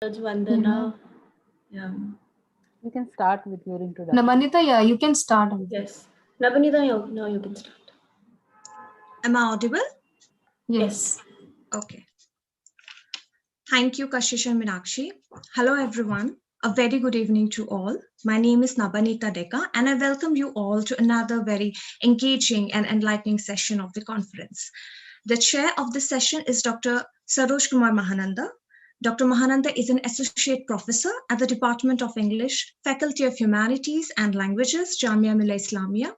Vandana. Yeah. You can start with your introduction. Nabanita, yeah, you can start. Yes. Nabanita, now you can start. Am I audible? Yes. Okay. Thank you, Kashish and Meenakshi. Hello, everyone. A very good evening to all. My name is Nabanita Deka, and I welcome you all to another very engaging and enlightening session of the conference. The chair of this session is Dr. Surajkumar Mahananda. Dr. Mahananda is an associate professor at the Department of English, Faculty of Humanities and Languages, Jamia Millia Islamia.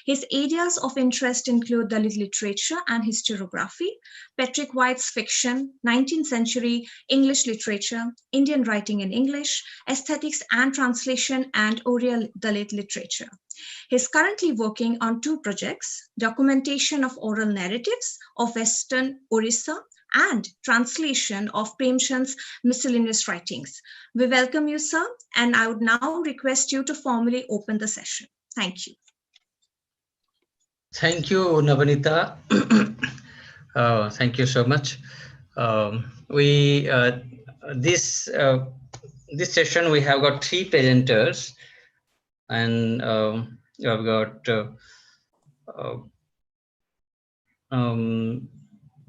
His areas of interest include Dalit literature and historiography, Patrick White's fiction, 19th century English literature, Indian writing in English, aesthetics and translation, and oral Dalit literature. He is currently working on two projects, documentation of oral narratives of Western Orissa and translation of Premchand's miscellaneous writings. We welcome you, sir, and I would now request you to formally open the session. Thank you. Thank you, Nabanita. Thank you so much. This session we have got three presenters, and we have got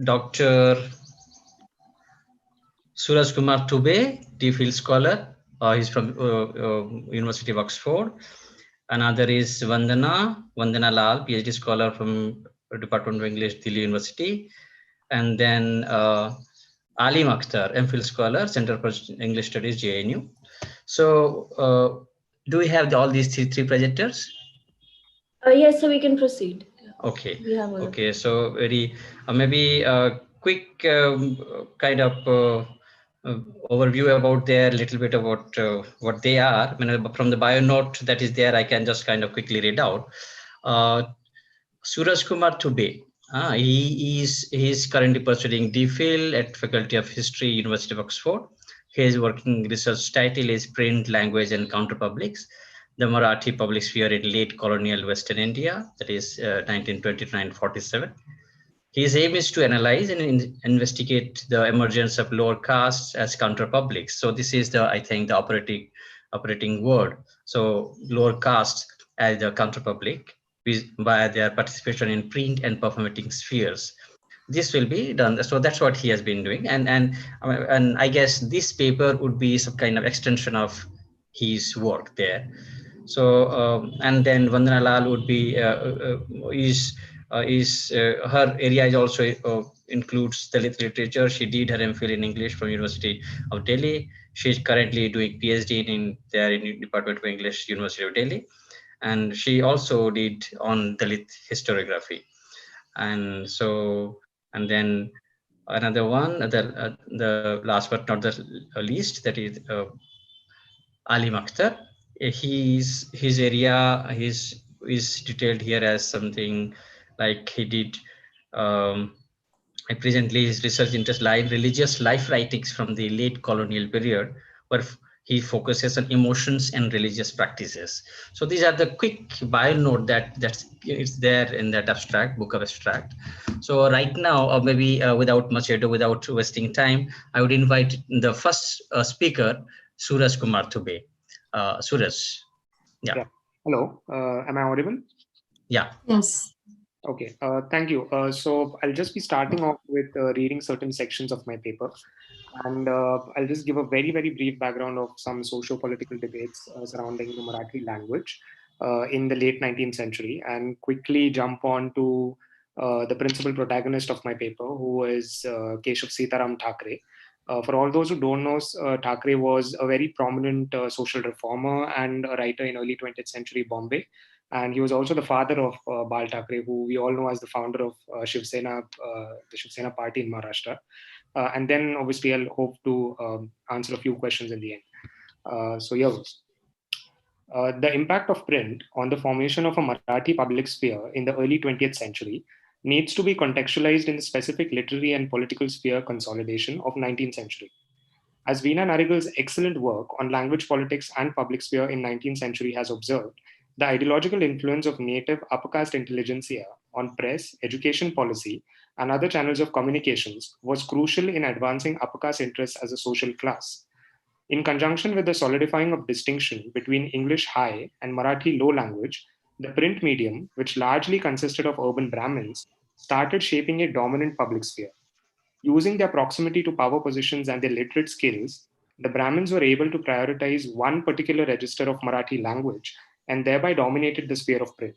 Dr. Surajkumar Thube, D.Phil scholar. He's from University of Oxford. Another is Vandana Lal, Ph.D. scholar from Department of English, Delhi University. And then Aalim Akhtar, M.Phil scholar, Center for English Studies, JNU. So do we have all these three presenters? Yes, so we can proceed. Okay. Okay. So very maybe a quick kind of overview about their little bit about what they are. I mean, from the bio note that is there, I can just kind of quickly read out. Surajkumar Thube. He is currently pursuing D.Phil at Faculty of History, University of Oxford. His working research title is Print, Language and Counterpublics, the Marathi public sphere in late colonial Western India, that is 1920 to 1947. His aim is to analyze and investigate the emergence of lower castes as counterpublics. So this is I think the operating word. So lower castes as the counterpublic by their participation in print and performative spheres. This will be done. So that's what he has been doing. And I guess this paper would be some kind of extension of his work there. So and then Vandana Lal would be her area is also includes Dalit literature. She did her M.Phil in English from University of Delhi. She's currently doing Ph.D. in Department of English, University of Delhi, and she also did on Dalit historiography. And so, and then another one, the last but not the least, that is Aalim Akhtar. His area is detailed here as something like he did presently his research interests religious life writings from the late colonial period, where he focuses on emotions and religious practices. So these are the quick bio note that's there in that book of abstract. So right now, or maybe without much ado, without wasting time, I would invite the first speaker, Surajkumar Thube. Suraj. Yeah. Hello. Am I audible? Yeah. Yes. Okay. Thank you. So I'll just be starting off with reading certain sections of my paper. And I'll just give a very, very brief background of some socio-political debates surrounding the Marathi language in the late 19th century, and quickly jump on to the principal protagonist of my paper, who is Keshav Sitaram Thakre. For all those who don't know, Thakre was a very prominent social reformer and a writer in early 20th century Bombay. And he was also the father of Bal Thakre, who we all know as the founder of Shiv Sena, the Shiv Sena party in Maharashtra. And then obviously I'll hope to answer a few questions in the end. So here goes. The impact of print on the formation of a Marathi public sphere in the early 20th century needs to be contextualized in the specific literary and political sphere consolidation of 19th century. As Veena Narigal's excellent work on language politics and public sphere in 19th century has observed, the ideological influence of native upper caste intelligentsia on press, education policy, and other channels of communications was crucial in advancing upper caste interests as a social class. In conjunction with the solidifying of distinction between English high and Marathi low language, the print medium, which largely consisted of urban Brahmins, started shaping a dominant public sphere. Using their proximity to power positions and their literate skills, the Brahmins were able to prioritize one particular register of Marathi language and thereby dominated the sphere of print.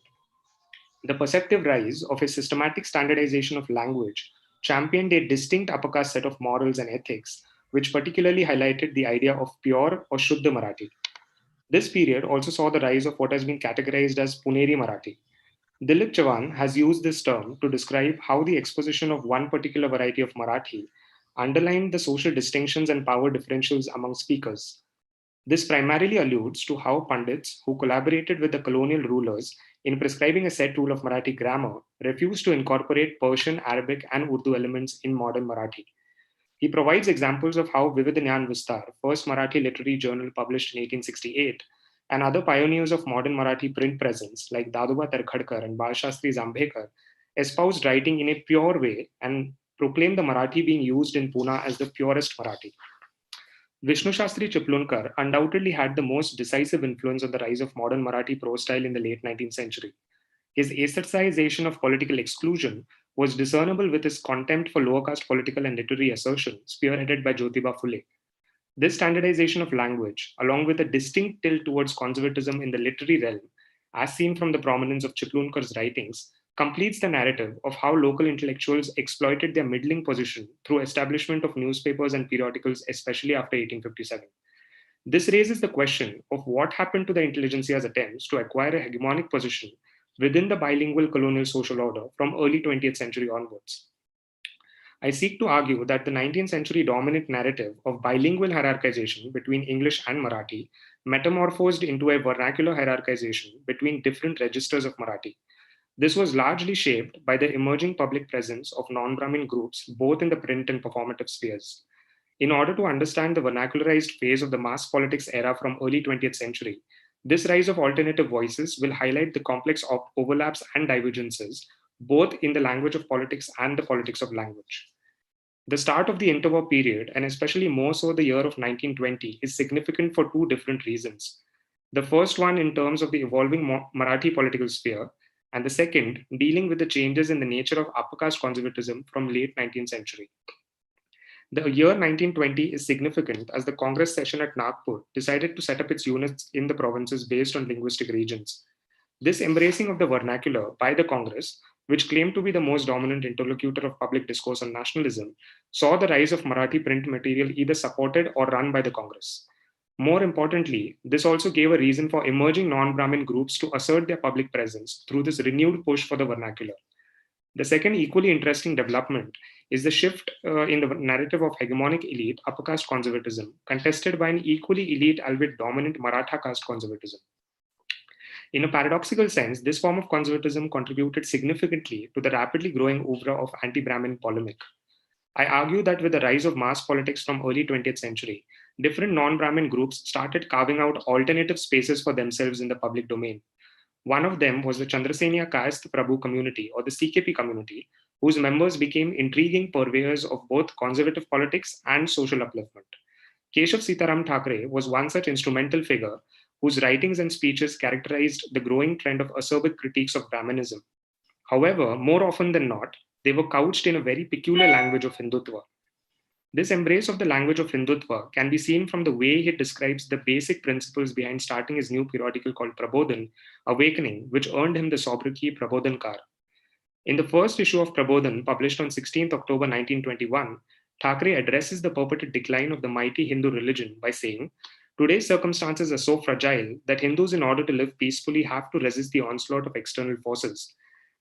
The perceptive rise of a systematic standardization of language championed a distinct upper caste set of morals and ethics, which particularly highlighted the idea of pure or Shuddha Marathi. This period also saw the rise of what has been categorized as Puneri Marathi. Dilip Chavan has used this term to describe how the exposition of one particular variety of Marathi underlined the social distinctions and power differentials among speakers. This primarily alludes to how Pandits, who collaborated with the colonial rulers in prescribing a set rule of Marathi grammar, refused to incorporate Persian, Arabic, and Urdu elements in modern Marathi. He provides examples of how Vividnyan Vistar, first Marathi literary journal published in 1868, and other pioneers of modern Marathi print presence like Daduba Tarkhadkar and Balshastri Zambhekar espoused writing in a pure way and proclaimed the Marathi being used in Pune as the purest Marathi. Vishnu Shastri Chiplunkar undoubtedly had the most decisive influence on the rise of modern Marathi prose style in the late 19th century. His aestheticization of political exclusion was discernible with his contempt for lower caste political and literary assertion, spearheaded by Jyotiba Phule. This standardization of language, along with a distinct tilt towards conservatism in the literary realm, as seen from the prominence of Chiplunkar's writings, completes the narrative of how local intellectuals exploited their middling position through establishment of newspapers and periodicals, especially after 1857. This raises the question of what happened to the intelligentsia's attempts to acquire a hegemonic position within the bilingual colonial social order from early 20th century onwards. I seek to argue that the 19th century dominant narrative of bilingual hierarchization between English and Marathi metamorphosed into a vernacular hierarchization between different registers of Marathi. This was largely shaped by the emerging public presence of non-Brahmin groups, both in the print and performative spheres. In order to understand the vernacularized phase of the mass politics era from early 20th century, this rise of alternative voices will highlight the complex overlaps and divergences, both in the language of politics and the politics of language. The start of the interwar period, and especially more so the year of 1920, is significant for two different reasons. The first one in terms of the evolving Marathi political sphere, and the second dealing with the changes in the nature of upper caste conservatism from late 19th century. The year 1920 is significant as the Congress session at Nagpur decided to set up its units in the provinces based on linguistic regions. This embracing of the vernacular by the Congress, which claimed to be the most dominant interlocutor of public discourse on nationalism, saw the rise of Marathi print material either supported or run by the Congress. More importantly, this also gave a reason for emerging non-Brahmin groups to assert their public presence through this renewed push for the vernacular. The second equally interesting development is the shift in the narrative of hegemonic elite upper caste conservatism, contested by an equally elite albeit dominant Maratha caste conservatism. In a paradoxical sense, this form of conservatism contributed significantly to the rapidly growing oeuvre of anti-Brahmin polemic. I argue that with the rise of mass politics from early 20th century, different non-Brahmin groups started carving out alternative spaces for themselves in the public domain. One of them was the Chandrasenia Kayasth Prabhu community, or the CKP community, whose members became intriguing purveyors of both conservative politics and social upliftment. Keshav Sitaram Thakre was one such instrumental figure whose writings and speeches characterized the growing trend of acerbic critiques of Brahminism. However, more often than not, they were couched in a very peculiar language of Hindutva. This embrace of the language of Hindutva can be seen from the way he describes the basic principles behind starting his new periodical called Prabodhan, Awakening, which earned him the sobriquet Prabodhankar. In the first issue of Prabodhan, published on 16th October 1921, Thakre addresses the purported decline of the mighty Hindu religion by saying, "Today's circumstances are so fragile that Hindus, in order to live peacefully, have to resist the onslaught of external forces.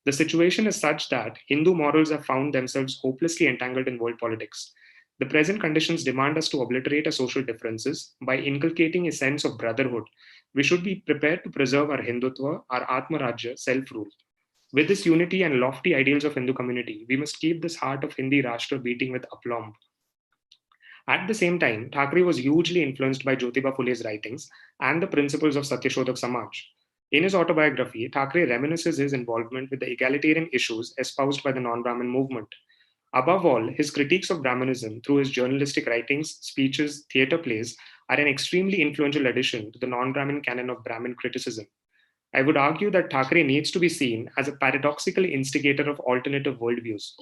The situation is such that Hindu morals have found themselves hopelessly entangled in world politics. The present conditions demand us to obliterate our social differences by inculcating a sense of brotherhood. We should be prepared to preserve our Hindutva, our Atmarajya, self-rule. With this unity and lofty ideals of Hindu community, we must keep this heart of Hindi Rashtra beating with aplomb." At the same time, Thakre was hugely influenced by Jyotiba Phule's writings and the principles of Satyashodhak Samaj. In his autobiography, Thakre reminisces his involvement with the egalitarian issues espoused by the non-Brahmin movement. Above all, his critiques of Brahminism through his journalistic writings, speeches, theatre plays are an extremely influential addition to the non-Brahmin canon of Brahmin criticism. I would argue that Thackeray needs to be seen as a paradoxical instigator of alternative worldviews.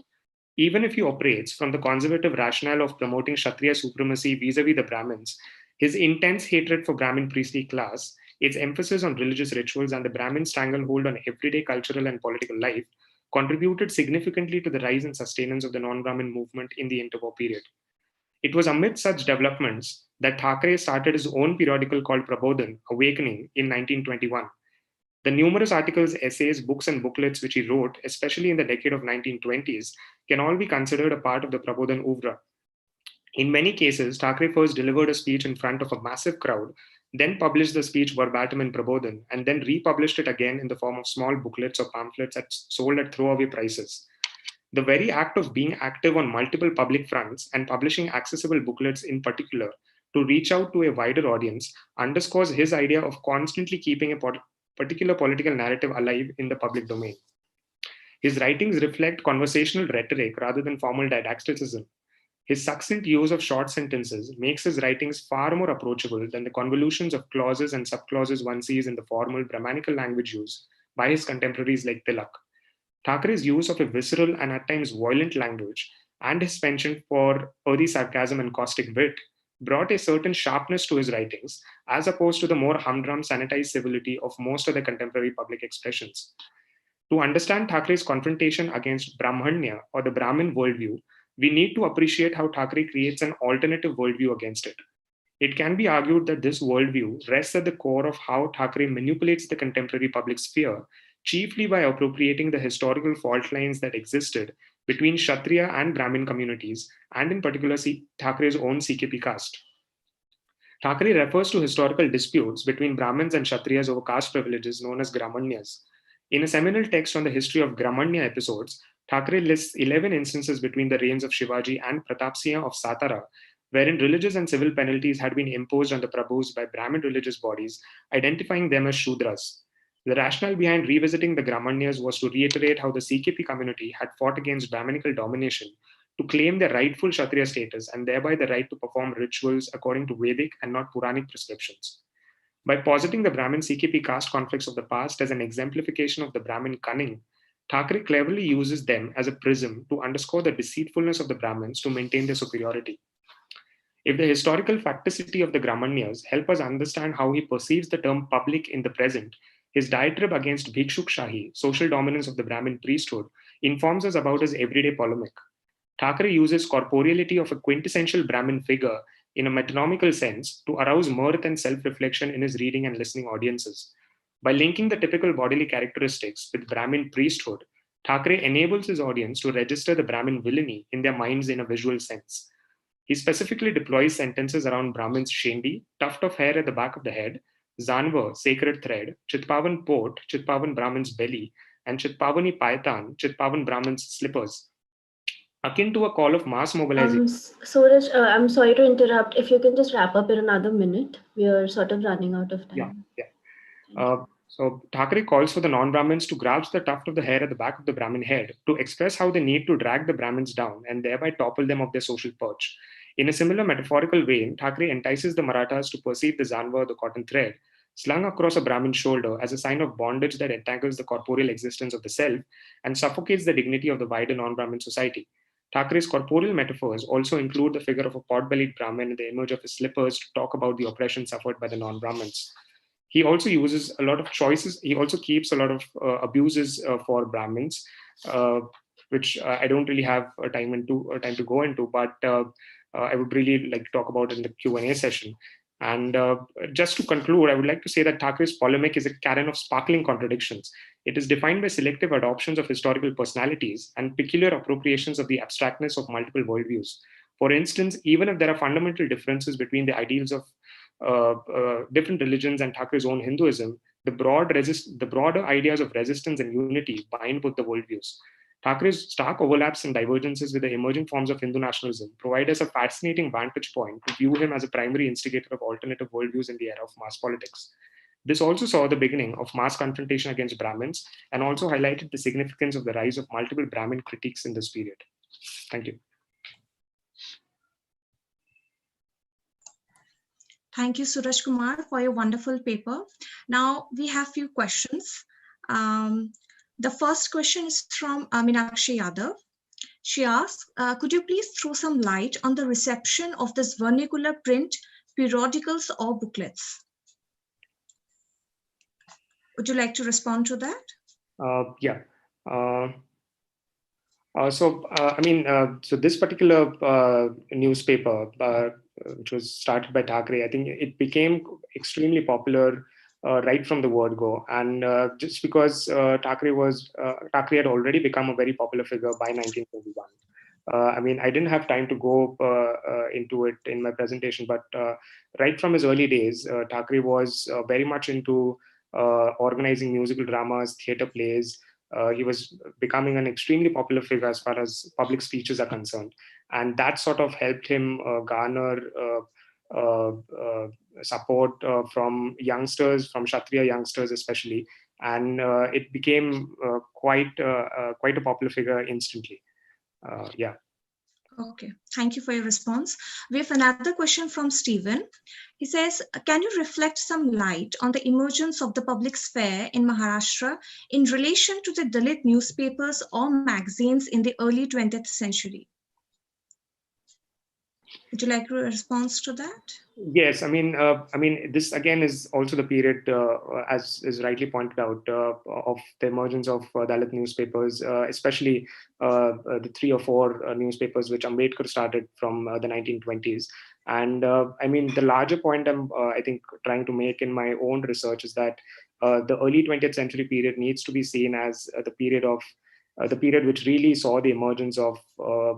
Even if he operates from the conservative rationale of promoting Kshatriya supremacy vis-a-vis the Brahmins, his intense hatred for Brahmin priestly class, its emphasis on religious rituals, and the Brahmin stranglehold on everyday cultural and political life contributed significantly to the rise and sustenance of the non-Brahmin movement in the interwar period. It was amid such developments that Thackeray started his own periodical called Prabodhan, Awakening, in 1921. The numerous articles, essays, books, and booklets which he wrote, especially in the decade of 1920s, can all be considered a part of the Prabodhan oeuvre. In many cases, Thackeray first delivered a speech in front of a massive crowd, then published the speech verbatim in Prabodhan, and then republished it again in the form of small booklets or pamphlets sold at throwaway prices. The very act of being active on multiple public fronts and publishing accessible booklets in particular to reach out to a wider audience underscores his idea of constantly keeping a particular political narrative alive in the public domain. His writings reflect conversational rhetoric rather than formal didacticism. His succinct use of short sentences makes his writings far more approachable than the convolutions of clauses and subclauses one sees in the formal Brahmanical language used by his contemporaries like Tilak. Thackeray's use of a visceral and at times violent language and his penchant for earthy sarcasm and caustic wit brought a certain sharpness to his writings, as opposed to the more humdrum, sanitized civility of most of the contemporary public expressions. To understand Thackeray's confrontation against Brahmanya or the Brahmin worldview, we need to appreciate how Thackeray creates an alternative worldview against it. It can be argued that this worldview rests at the core of how Thackeray manipulates the contemporary public sphere, chiefly by appropriating the historical fault lines that existed between Kshatriya and Brahmin communities, and in particular Thackeray's own CKP caste. Thackeray refers to historical disputes between Brahmins and Kshatriyas over caste privileges known as Gramanyas. In a seminal text on the history of Gramanya episodes, Thackeray lists 11 instances between the reigns of Shivaji and Pratap Singh of Satara, wherein religious and civil penalties had been imposed on the Prabhus by Brahmin religious bodies, identifying them as Shudras. The rationale behind revisiting the Gramanyas was to reiterate how the CKP community had fought against Brahminical domination to claim their rightful Kshatriya status and thereby the right to perform rituals according to Vedic and not Puranic prescriptions. By positing the Brahmin CKP caste conflicts of the past as an exemplification of the Brahmin cunning, Thackeray cleverly uses them as a prism to underscore the deceitfulness of the Brahmins to maintain their superiority. If the historical facticity of the Gramanyas help us understand how he perceives the term public in the present, his diatribe against Bhikshuk Shahi, social dominance of the Brahmin priesthood, informs us about his everyday polemic. Thackeray uses corporeality of a quintessential Brahmin figure in a metronomical sense to arouse mirth and self-reflection in his reading and listening audiences. By linking the typical bodily characteristics with Brahmin priesthood, Thackeray enables his audience to register the Brahmin villainy in their minds in a visual sense. He specifically deploys sentences around Brahmin's shendi, tuft of hair at the back of the head, Zanvar, sacred thread, Chitpavan port, Chitpavan Brahmin's belly, and Chitpavani Paitan, Chitpavan Brahmin's slippers. Akin to a call of mass mobilization. Suraj, I'm sorry to interrupt. If you can just wrap up in another minute, we are sort of running out of time. So Thackeray calls for the non-Brahmins to grasp the tuft of the hair at the back of the Brahmin head to express how they need to drag the Brahmins down and thereby topple them off their social perch. In a similar metaphorical vein, Thackeray entices the Marathas to perceive the Zanvar, the cotton thread, slung across a Brahmin's shoulder as a sign of bondage that entangles the corporeal existence of the self and suffocates the dignity of the wider non-Brahmin society. Thackeray's corporeal metaphors also include the figure of a pot-bellied Brahmin and the image of his slippers to talk about the oppression suffered by the non-Brahmins. He also uses a lot of choices. He also keeps a lot of abuses for Brahmins, which I don't really have time to go into, but I would really like to talk about it in the Q&A session. And just to conclude, I would like to say that Thackeray's polemic is a canon of sparkling contradictions. It is defined by selective adoptions of historical personalities and peculiar appropriations of the abstractness of multiple worldviews. For instance, even if there are fundamental differences between the ideals of different religions and Thackeray's own Hinduism, the broader ideas of resistance and unity bind both the worldviews. Thackeray's stark overlaps and divergences with the emerging forms of Hindu nationalism provide us a fascinating vantage point to view him as a primary instigator of alternative worldviews in the era of mass politics. This also saw the beginning of mass confrontation against Brahmins and also highlighted the significance of the rise of multiple Brahmin critiques in this period. Thank you. Thank you, Surajkumar, for your wonderful paper. Now we have few questions. The first question is from Meenakshi Yadav. She asks, could you please throw some light on the reception of this vernacular print, periodicals or booklets? Would you like to respond to that? Yeah. So this particular newspaper, which was started by Thackeray, I think it became extremely popular right from the word go. And just because Thackeray had already become a very popular figure by 1921. I didn't have time to go into it in my presentation, but right from his early days, Thackeray was very much into organizing musical dramas, theatre plays. He was becoming an extremely popular figure as far as public speeches are concerned. And that sort of helped him garner support from youngsters, from Kshatriya youngsters especially. And it became quite a popular figure instantly. Yeah. Okay, thank you for your response. We have another question from Stephen. He says, can you reflect some light on the emergence of the public sphere in Maharashtra in relation to the Dalit newspapers or magazines in the early 20th century? Would you like a response to that? Yes, this again is also the period, as is rightly pointed out, of the emergence of Dalit newspapers, especially the 3 or 4 newspapers which Ambedkar started from the 1920s. And the larger point I think trying to make in my own research is that the early 20th century period needs to be seen as the period which really saw the emergence of a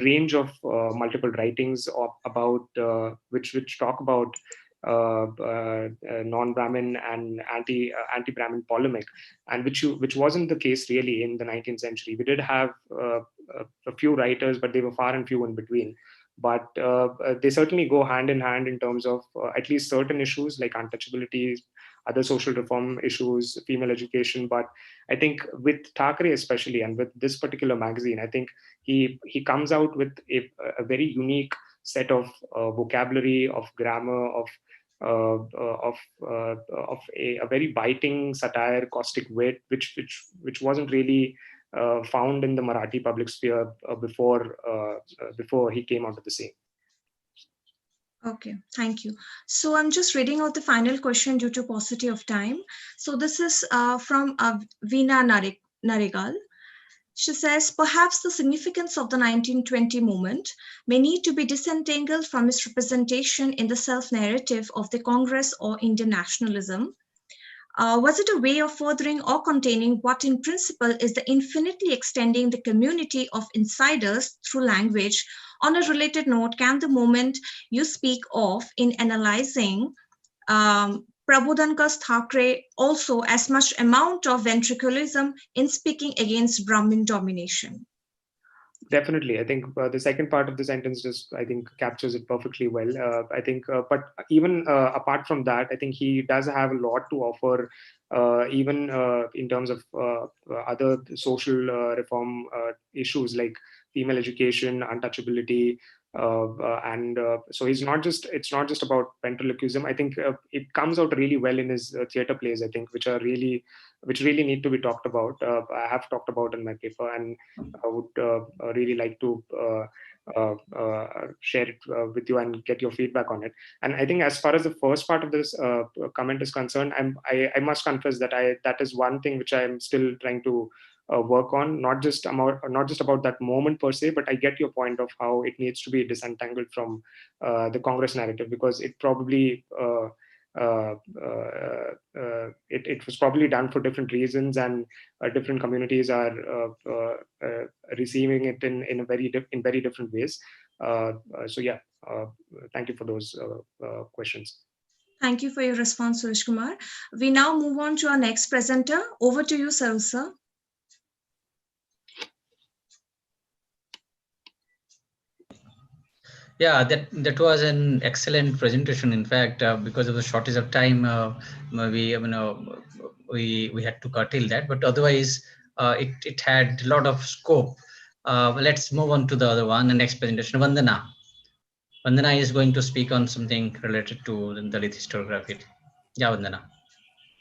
range of multiple writings about which talk about non-Brahmin and anti-Brahmin polemic, and which wasn't the case really in the 19th century. We did have a few writers, but they were far and few in between. But they certainly go hand in hand in terms of at least certain issues like untouchability, other social reform issues, female education. But I think with Thackeray especially, and with this particular magazine, I think he comes out with a very unique set of vocabulary, of grammar, of a very biting satire, caustic wit, which wasn't really found in the Marathi public sphere before he came out of the scene. Okay, thank you. So I'm just reading out the final question due to paucity of time. So this is from Veena Naregal. She says, perhaps the significance of the 1920 movement may need to be disentangled from its representation in the self-narrative of the Congress or Indian nationalism. Was it a way of furthering or containing what in principle is the infinitely extending the community of insiders through language? On a related note, can the moment you speak of in analyzing Prabodhankar's Thackeray also as much amount of ventriloquism in speaking against Brahmin domination? Definitely. I think the second part of the sentence just, I think, captures it perfectly well. I think, but even apart from that, I think he does have a lot to offer, even in terms of other social reform issues like female education, untouchability, and so it's not just about ventriloquism. I think it comes out really well in his theatre plays, I think, which really need to be talked about. I have talked about in my paper, and I would really like to share it with you and get your feedback on it. And I think as far as the first part of this comment is concerned, I must confess that that is one thing which I am still trying to work on, not just about that moment per se, but I get your point of how it needs to be disentangled from the Congress narrative, because it probably it was probably done for different reasons, and different communities are receiving it in very different ways. So yeah, thank you for those questions. Thank you for your response, Surajkumar. We now move on to our next presenter. Over to you, Sarusa. Yeah, that was an excellent presentation. In fact, because of the shortage of time, we had to curtail that. But otherwise, it had a lot of scope. Let's move on to the other one, the next presentation, Vandana. Vandana is going to speak on something related to the Dalit historiography. Yeah, Vandana.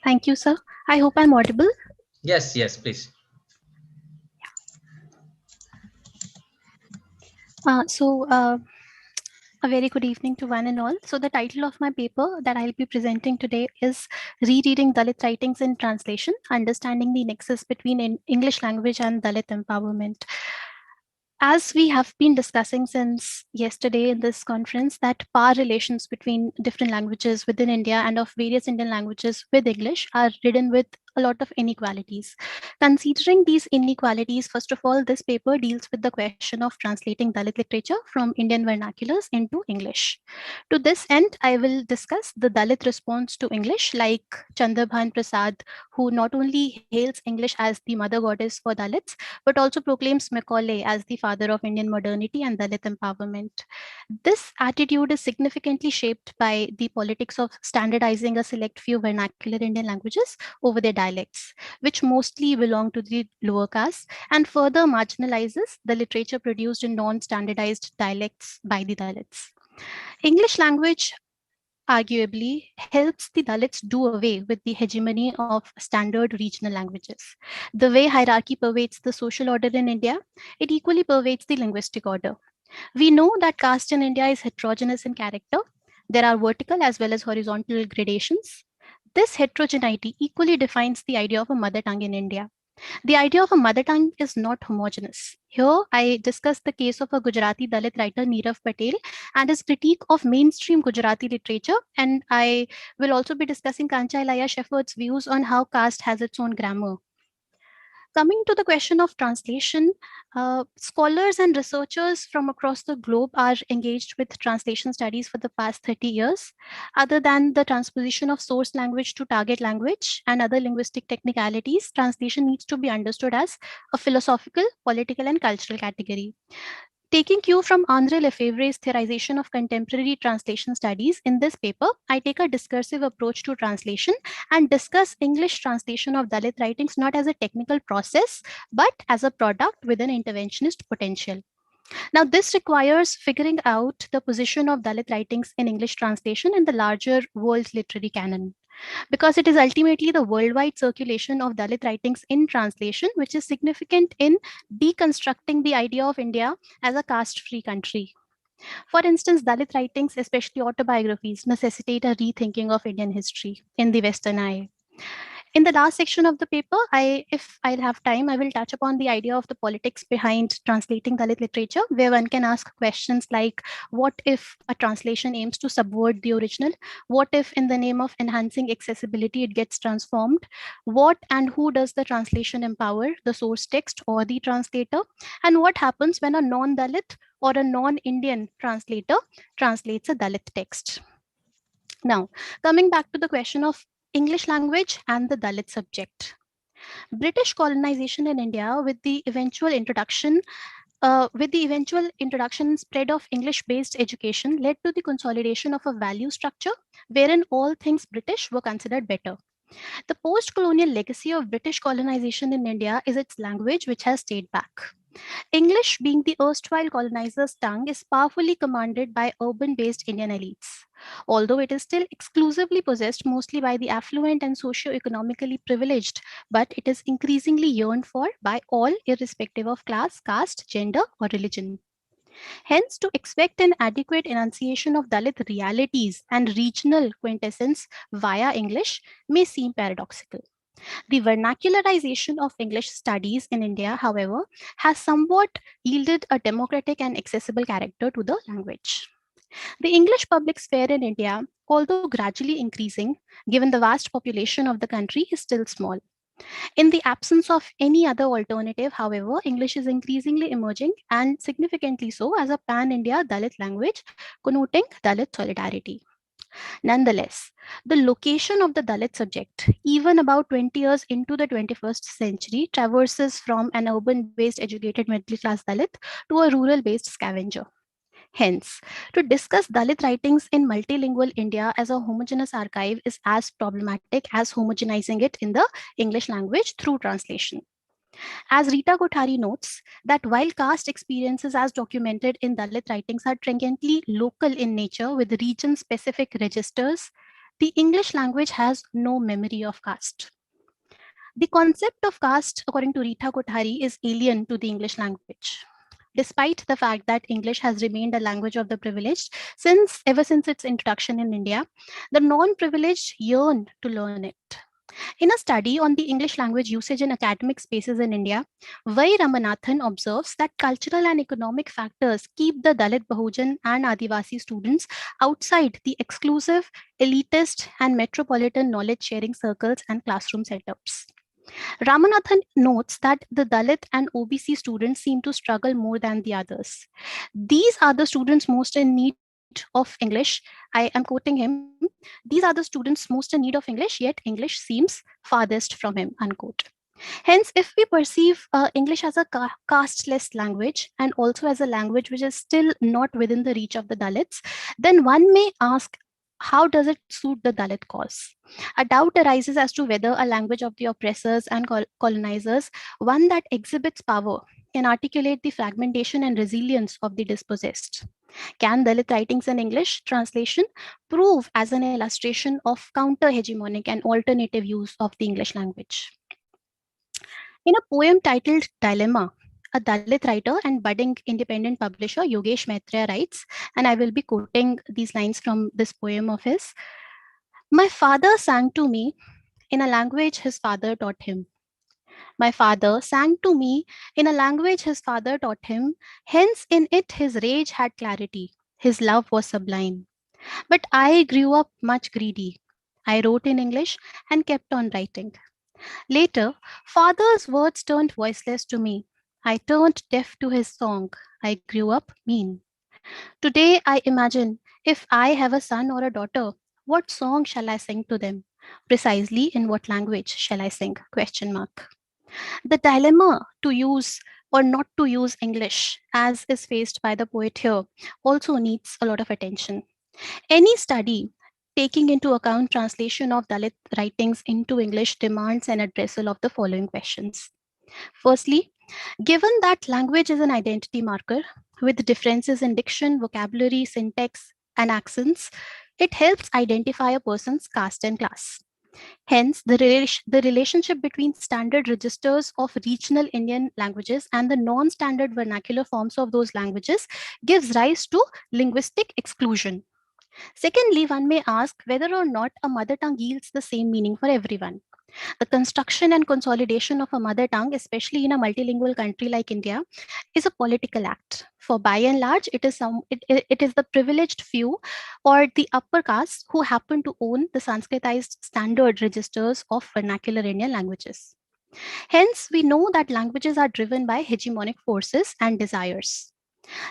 Thank you, sir. I hope I'm audible. Yes, yes, please. A very good evening to one and all. So the title of my paper that I'll be presenting today is Rereading Dalit Writings in Translation, Understanding the Nexus between English Language and Dalit Empowerment. As we have been discussing since yesterday in this conference, that power relations between different languages within India and of various Indian languages with English are ridden with a lot of inequalities. Considering these inequalities, first of all, this paper deals with the question of translating Dalit literature from Indian vernaculars into English. To this end, I will discuss the Dalit response to English, like Chandrabhan Prasad, who not only hails English as the mother goddess for Dalits, but also proclaims Macaulay as the father of Indian modernity and Dalit empowerment. This attitude is significantly shaped by the politics of standardizing a select few vernacular Indian languages over their dialects, which mostly belong to the lower caste, and further marginalizes the literature produced in non-standardized dialects by the Dalits. English language arguably helps the Dalits do away with the hegemony of standard regional languages. The way hierarchy pervades the social order in India, it equally pervades the linguistic order. We know that caste in India is heterogeneous in character. There are vertical as well as horizontal gradations. This heterogeneity equally defines the idea of a mother tongue in India. The idea of a mother tongue is not homogeneous. Here, I discuss the case of a Gujarati Dalit writer, Nirav Patel, and his critique of mainstream Gujarati literature. And I will also be discussing Kancha Ilaiah Shepherd's views on how caste has its own grammar. Coming to the question of translation, scholars and researchers from across the globe are engaged with translation studies for the past 30 years. Other than the transposition of source language to target language and other linguistic technicalities, translation needs to be understood as a philosophical, political, and cultural category. Taking cue from Andre Lefebvre's theorization of contemporary translation studies, in this paper, I take a discursive approach to translation and discuss English translation of Dalit writings not as a technical process, but as a product with an interventionist potential. Now, this requires figuring out the position of Dalit writings in English translation in the larger world literary canon, because it is ultimately the worldwide circulation of Dalit writings in translation which is significant in deconstructing the idea of India as a caste-free country. For instance, Dalit writings, especially autobiographies, necessitate a rethinking of Indian history in the Western eye. In the last section of the paper, if I'll have time, I will touch upon the idea of the politics behind translating Dalit literature, where one can ask questions like, what if a translation aims to subvert the original? What if in the name of enhancing accessibility, it gets transformed? What and who does the translation empower, the source text or the translator? And what happens when a non-Dalit or a non-Indian translator translates a Dalit text? Now, coming back to the question of English language and the Dalit subject. British colonization in India with the eventual introduction and spread of English-based education led to the consolidation of a value structure wherein all things British were considered better. The post-colonial legacy of British colonization in India is its language, which has stayed back. English, being the erstwhile colonizer's tongue, is powerfully commanded by urban-based Indian elites. Although it is still exclusively possessed mostly by the affluent and socio-economically privileged, but it is increasingly yearned for by all, irrespective of class, caste, gender, or religion. Hence, to expect an adequate enunciation of Dalit realities and regional quintessence via English may seem paradoxical. The vernacularization of English studies in India, however, has somewhat yielded a democratic and accessible character to the language. The English public sphere in India, although gradually increasing, given the vast population of the country, is still small. In the absence of any other alternative, however, English is increasingly emerging, and significantly so, as a pan-India Dalit language, connoting Dalit solidarity. Nonetheless, the location of the Dalit subject, even about 20 years into the 21st century, traverses from an urban-based educated middle-class Dalit to a rural-based scavenger. Hence, to discuss Dalit writings in multilingual India as a homogeneous archive is as problematic as homogenizing it in the English language through translation. As Rita Kothari notes, that while caste experiences as documented in Dalit writings are transiently local in nature with region-specific registers, the English language has no memory of caste. The concept of caste, according to Rita Kothari, is alien to the English language. Despite the fact that English has remained a language of the privileged ever since its introduction in India, the non-privileged yearn to learn it. In a study on the English language usage in academic spaces in India, Vai Ramanathan observes that cultural and economic factors keep the Dalit, Bahujan, and Adivasi students outside the exclusive, elitist, and metropolitan knowledge sharing circles and classroom setups. Ramanathan notes that the Dalit and OBC students seem to struggle more than the others. These are the students most in need of English. I am quoting him. These are the students most in need of English, yet English seems farthest from him, unquote. Hence, if we perceive English as a casteless language and also as a language which is still not within the reach of the Dalits, then one may ask, how does it suit the Dalit cause? A doubt arises as to whether a language of the oppressors and colonizers, one that exhibits power, can articulate the fragmentation and resilience of the dispossessed. Can Dalit writings in English translation prove as an illustration of counter-hegemonic and alternative use of the English language? In a poem titled Dilemma, a Dalit writer and budding independent publisher Yogesh Maitreya writes, and I will be quoting these lines from this poem of his. My father sang to me in a language his father taught him. My father sang to me in a language his father taught him, hence in it his rage had clarity, his love was sublime. But I grew up much greedy. I wrote in English and kept on writing. Later, father's words turned voiceless to me. I turned deaf to his song. I grew up mean. Today I imagine, if I have a son or a daughter, what song shall I sing to them? Precisely in what language shall I sing? Question mark. The dilemma to use or not to use English, as is faced by the poet here, also needs a lot of attention. Any study taking into account translation of Dalit writings into English demands an addressal of the following questions. Firstly, given that language is an identity marker with differences in diction, vocabulary, syntax, and accents, it helps identify a person's caste and class. Hence, the relationship between standard registers of regional Indian languages and the non-standard vernacular forms of those languages gives rise to linguistic exclusion. Secondly, one may ask whether or not a mother tongue yields the same meaning for everyone. The construction and consolidation of a mother tongue, especially in a multilingual country like India, is a political act. For by and large, it is the privileged few or the upper caste who happen to own the Sanskritized standard registers of vernacular Indian languages. Hence, we know that languages are driven by hegemonic forces and desires.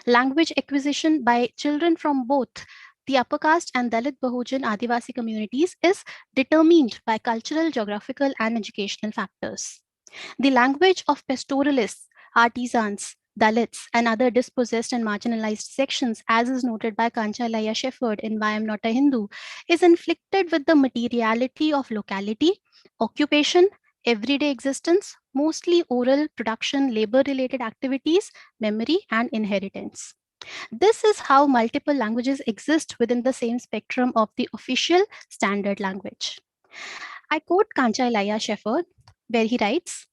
Language acquisition by children from both the upper caste and Dalit, Bahujan, Adivasi communities is determined by cultural, geographical, and educational factors. The language of pastoralists, artisans, Dalits, and other dispossessed and marginalized sections, as is noted by Kanchalaya Shepherd in Why I'm Not a Hindu, is inflicted with the materiality of locality, occupation, everyday existence, mostly oral production, labor-related activities, memory, and inheritance. This is how multiple languages exist within the same spectrum of the official standard language. I quote Kanchalaya Shepherd, where he writes,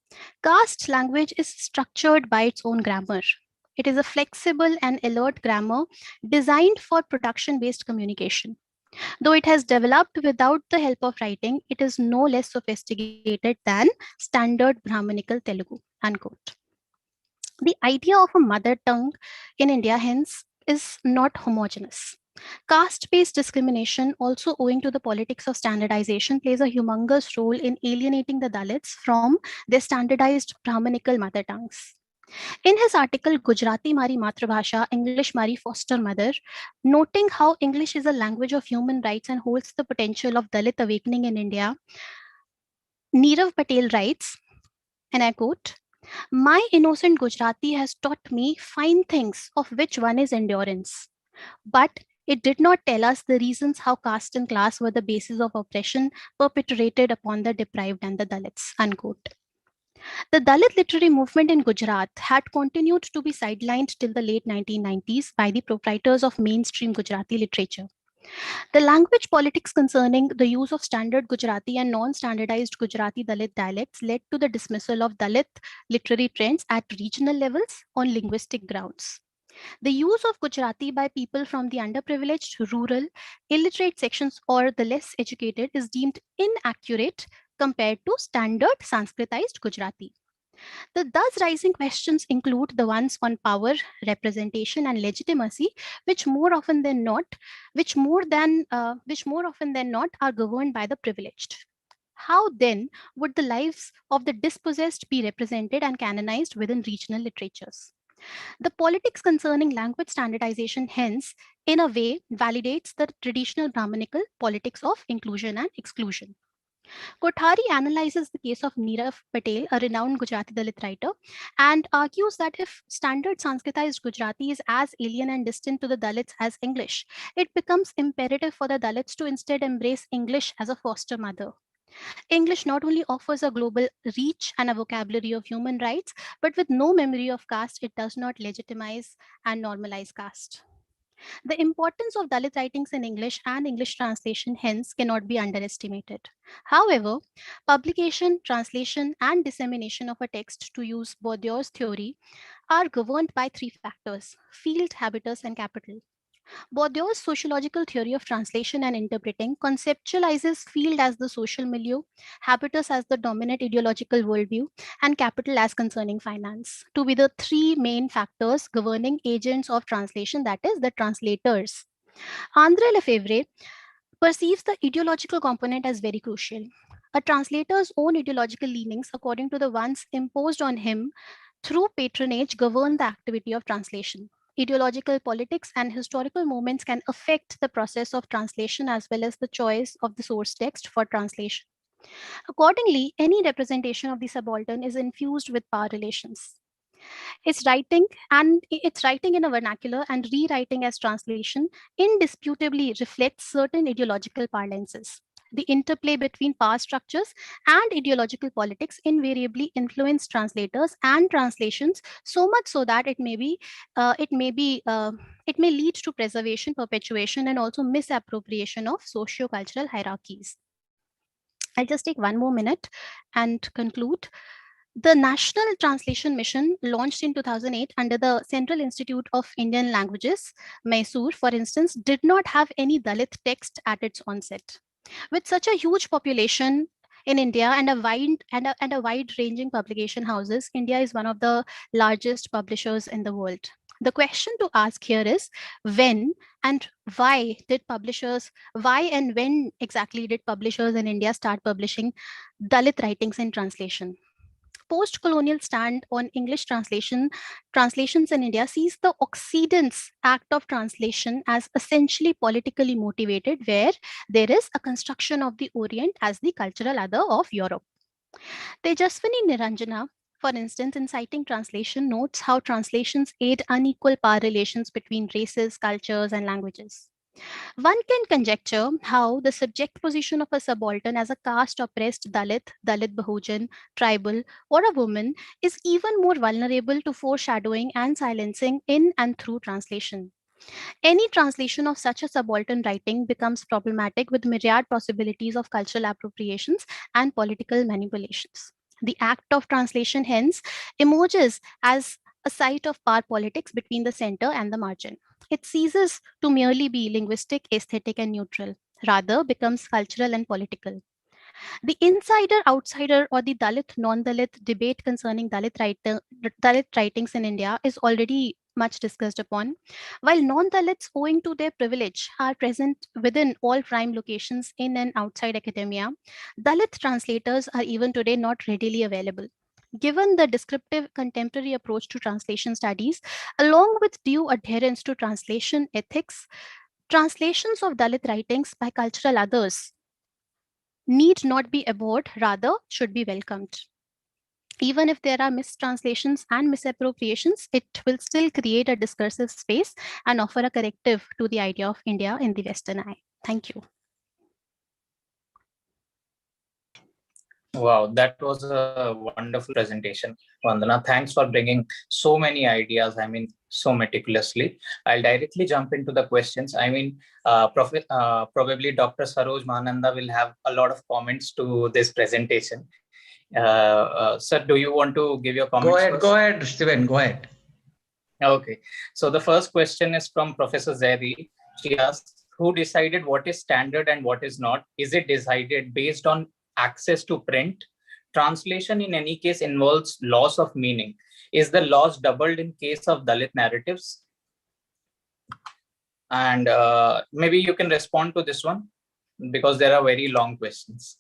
caste language is structured by its own grammar. It is a flexible and alert grammar designed for production-based communication. Though it has developed without the help of writing, it is no less sophisticated than standard Brahminical Telugu, unquote. The idea of a mother tongue in India, hence, is not homogeneous. Caste-based discrimination, also owing to the politics of standardization, plays a humongous role in alienating the Dalits from their standardized Brahminical mother tongues. In his article, Gujarati Mari Matrabhasha, English Mari Foster Mother, noting how English is a language of human rights and holds the potential of Dalit awakening in India, Neerav Patel writes, and I quote, my innocent Gujarati has taught me fine things of which one is endurance. But it did not tell us the reasons how caste and class were the basis of oppression perpetrated upon the deprived and the Dalits, unquote. The Dalit literary movement in Gujarat had continued to be sidelined till the late 1990s by the proprietors of mainstream Gujarati literature. The language politics concerning the use of standard Gujarati and non-standardized Gujarati Dalit dialects led to the dismissal of Dalit literary trends at regional levels on linguistic grounds. The use of Gujarati by people from the underprivileged, rural, illiterate sections or the less educated is deemed inaccurate compared to standard Sanskritized Gujarati. The thus rising questions include the ones on power, representation, and legitimacy, which more often than not, which more often than not are governed by the privileged. How then would the lives of the dispossessed be represented and canonized within regional literatures? The politics concerning language standardization, hence, in a way, validates the traditional Brahminical politics of inclusion and exclusion. Kothari analyzes the case of Nirav Patel, a renowned Gujarati Dalit writer, and argues that if standard Sanskritized Gujarati is as alien and distant to the Dalits as English, it becomes imperative for the Dalits to instead embrace English as a foster mother. English not only offers a global reach and a vocabulary of human rights, but with no memory of caste, it does not legitimize and normalize caste. The importance of Dalit writings in English and English translation hence cannot be underestimated. However, publication, translation, and dissemination of a text, to use Bourdieu's theory, are governed by three factors: field, habitus, and capital. Bourdieu's sociological theory of translation and interpreting conceptualizes field as the social milieu, habitus as the dominant ideological worldview, and capital as concerning finance, to be the three main factors governing agents of translation, that is, the translators. André Lefebvre perceives the ideological component as very crucial. A translator's own ideological leanings, according to the ones imposed on him through patronage, govern the activity of translation. Ideological politics and historical moments can affect the process of translation as well as the choice of the source text for translation. Accordingly, any representation of the subaltern is infused with power relations. Its writing in a vernacular and rewriting as translation indisputably reflects certain ideological parlances. The interplay between power structures and ideological politics invariably influence translators and translations, so much so that it may lead to preservation, perpetuation, and also misappropriation of socio-cultural hierarchies. I'll just take one more minute and conclude. The National Translation Mission, launched in 2008 under the Central Institute of Indian Languages, Mysore, for instance, did not have any Dalit text at its onset. With such a huge population in India and a wide-ranging publication houses, India is one of the largest publishers in the world. The question to ask here is when and why and when exactly did publishers in India start publishing Dalit writings in translation? Post-colonial stand on English translations in India sees the Occident's act of translation as essentially politically motivated, where there is a construction of the Orient as the cultural other of Europe. Tejaswini Niranjana, for instance, in citing translation, notes how translations aid unequal power relations between races, cultures, and languages. One can conjecture how the subject position of a subaltern as a caste oppressed Dalit, Dalit Bahujan, tribal, or a woman is even more vulnerable to foreshadowing and silencing in and through translation. Any translation of such a subaltern writing becomes problematic with myriad possibilities of cultural appropriations and political manipulations. The act of translation, hence, emerges as a site of power politics between the center and the margin. It ceases to merely be linguistic, aesthetic, and neutral, rather becomes cultural and political. The insider-outsider or the Dalit-non-Dalit debate concerning Dalit writings in India is already much discussed upon. While non-Dalits, owing to their privilege, are present within all prime locations in and outside academia, Dalit translators are even today not readily available. Given the descriptive contemporary approach to translation studies, along with due adherence to translation ethics, translations of Dalit writings by cultural others need not be abhorred, rather should be welcomed. Even if there are mistranslations and misappropriations, it will still create a discursive space and offer a corrective to the idea of India in the Western eye. Thank you. Wow, that was a wonderful presentation, Vandana. Thanks for bringing so many ideas, so meticulously. I'll directly jump into the questions. Probably Dr. Saroj Mahananda will have a lot of comments to this presentation. Sir, do you want to give your comments first? Go ahead, Steven, go ahead. Okay, so the first question is from Professor Zeri. She asks, who decided what is standard and what is not? Is it decided based on access to print? Translation in any case involves loss of meaning. Is the loss doubled in case of Dalit narratives? And maybe you can respond to this one because there are very long questions.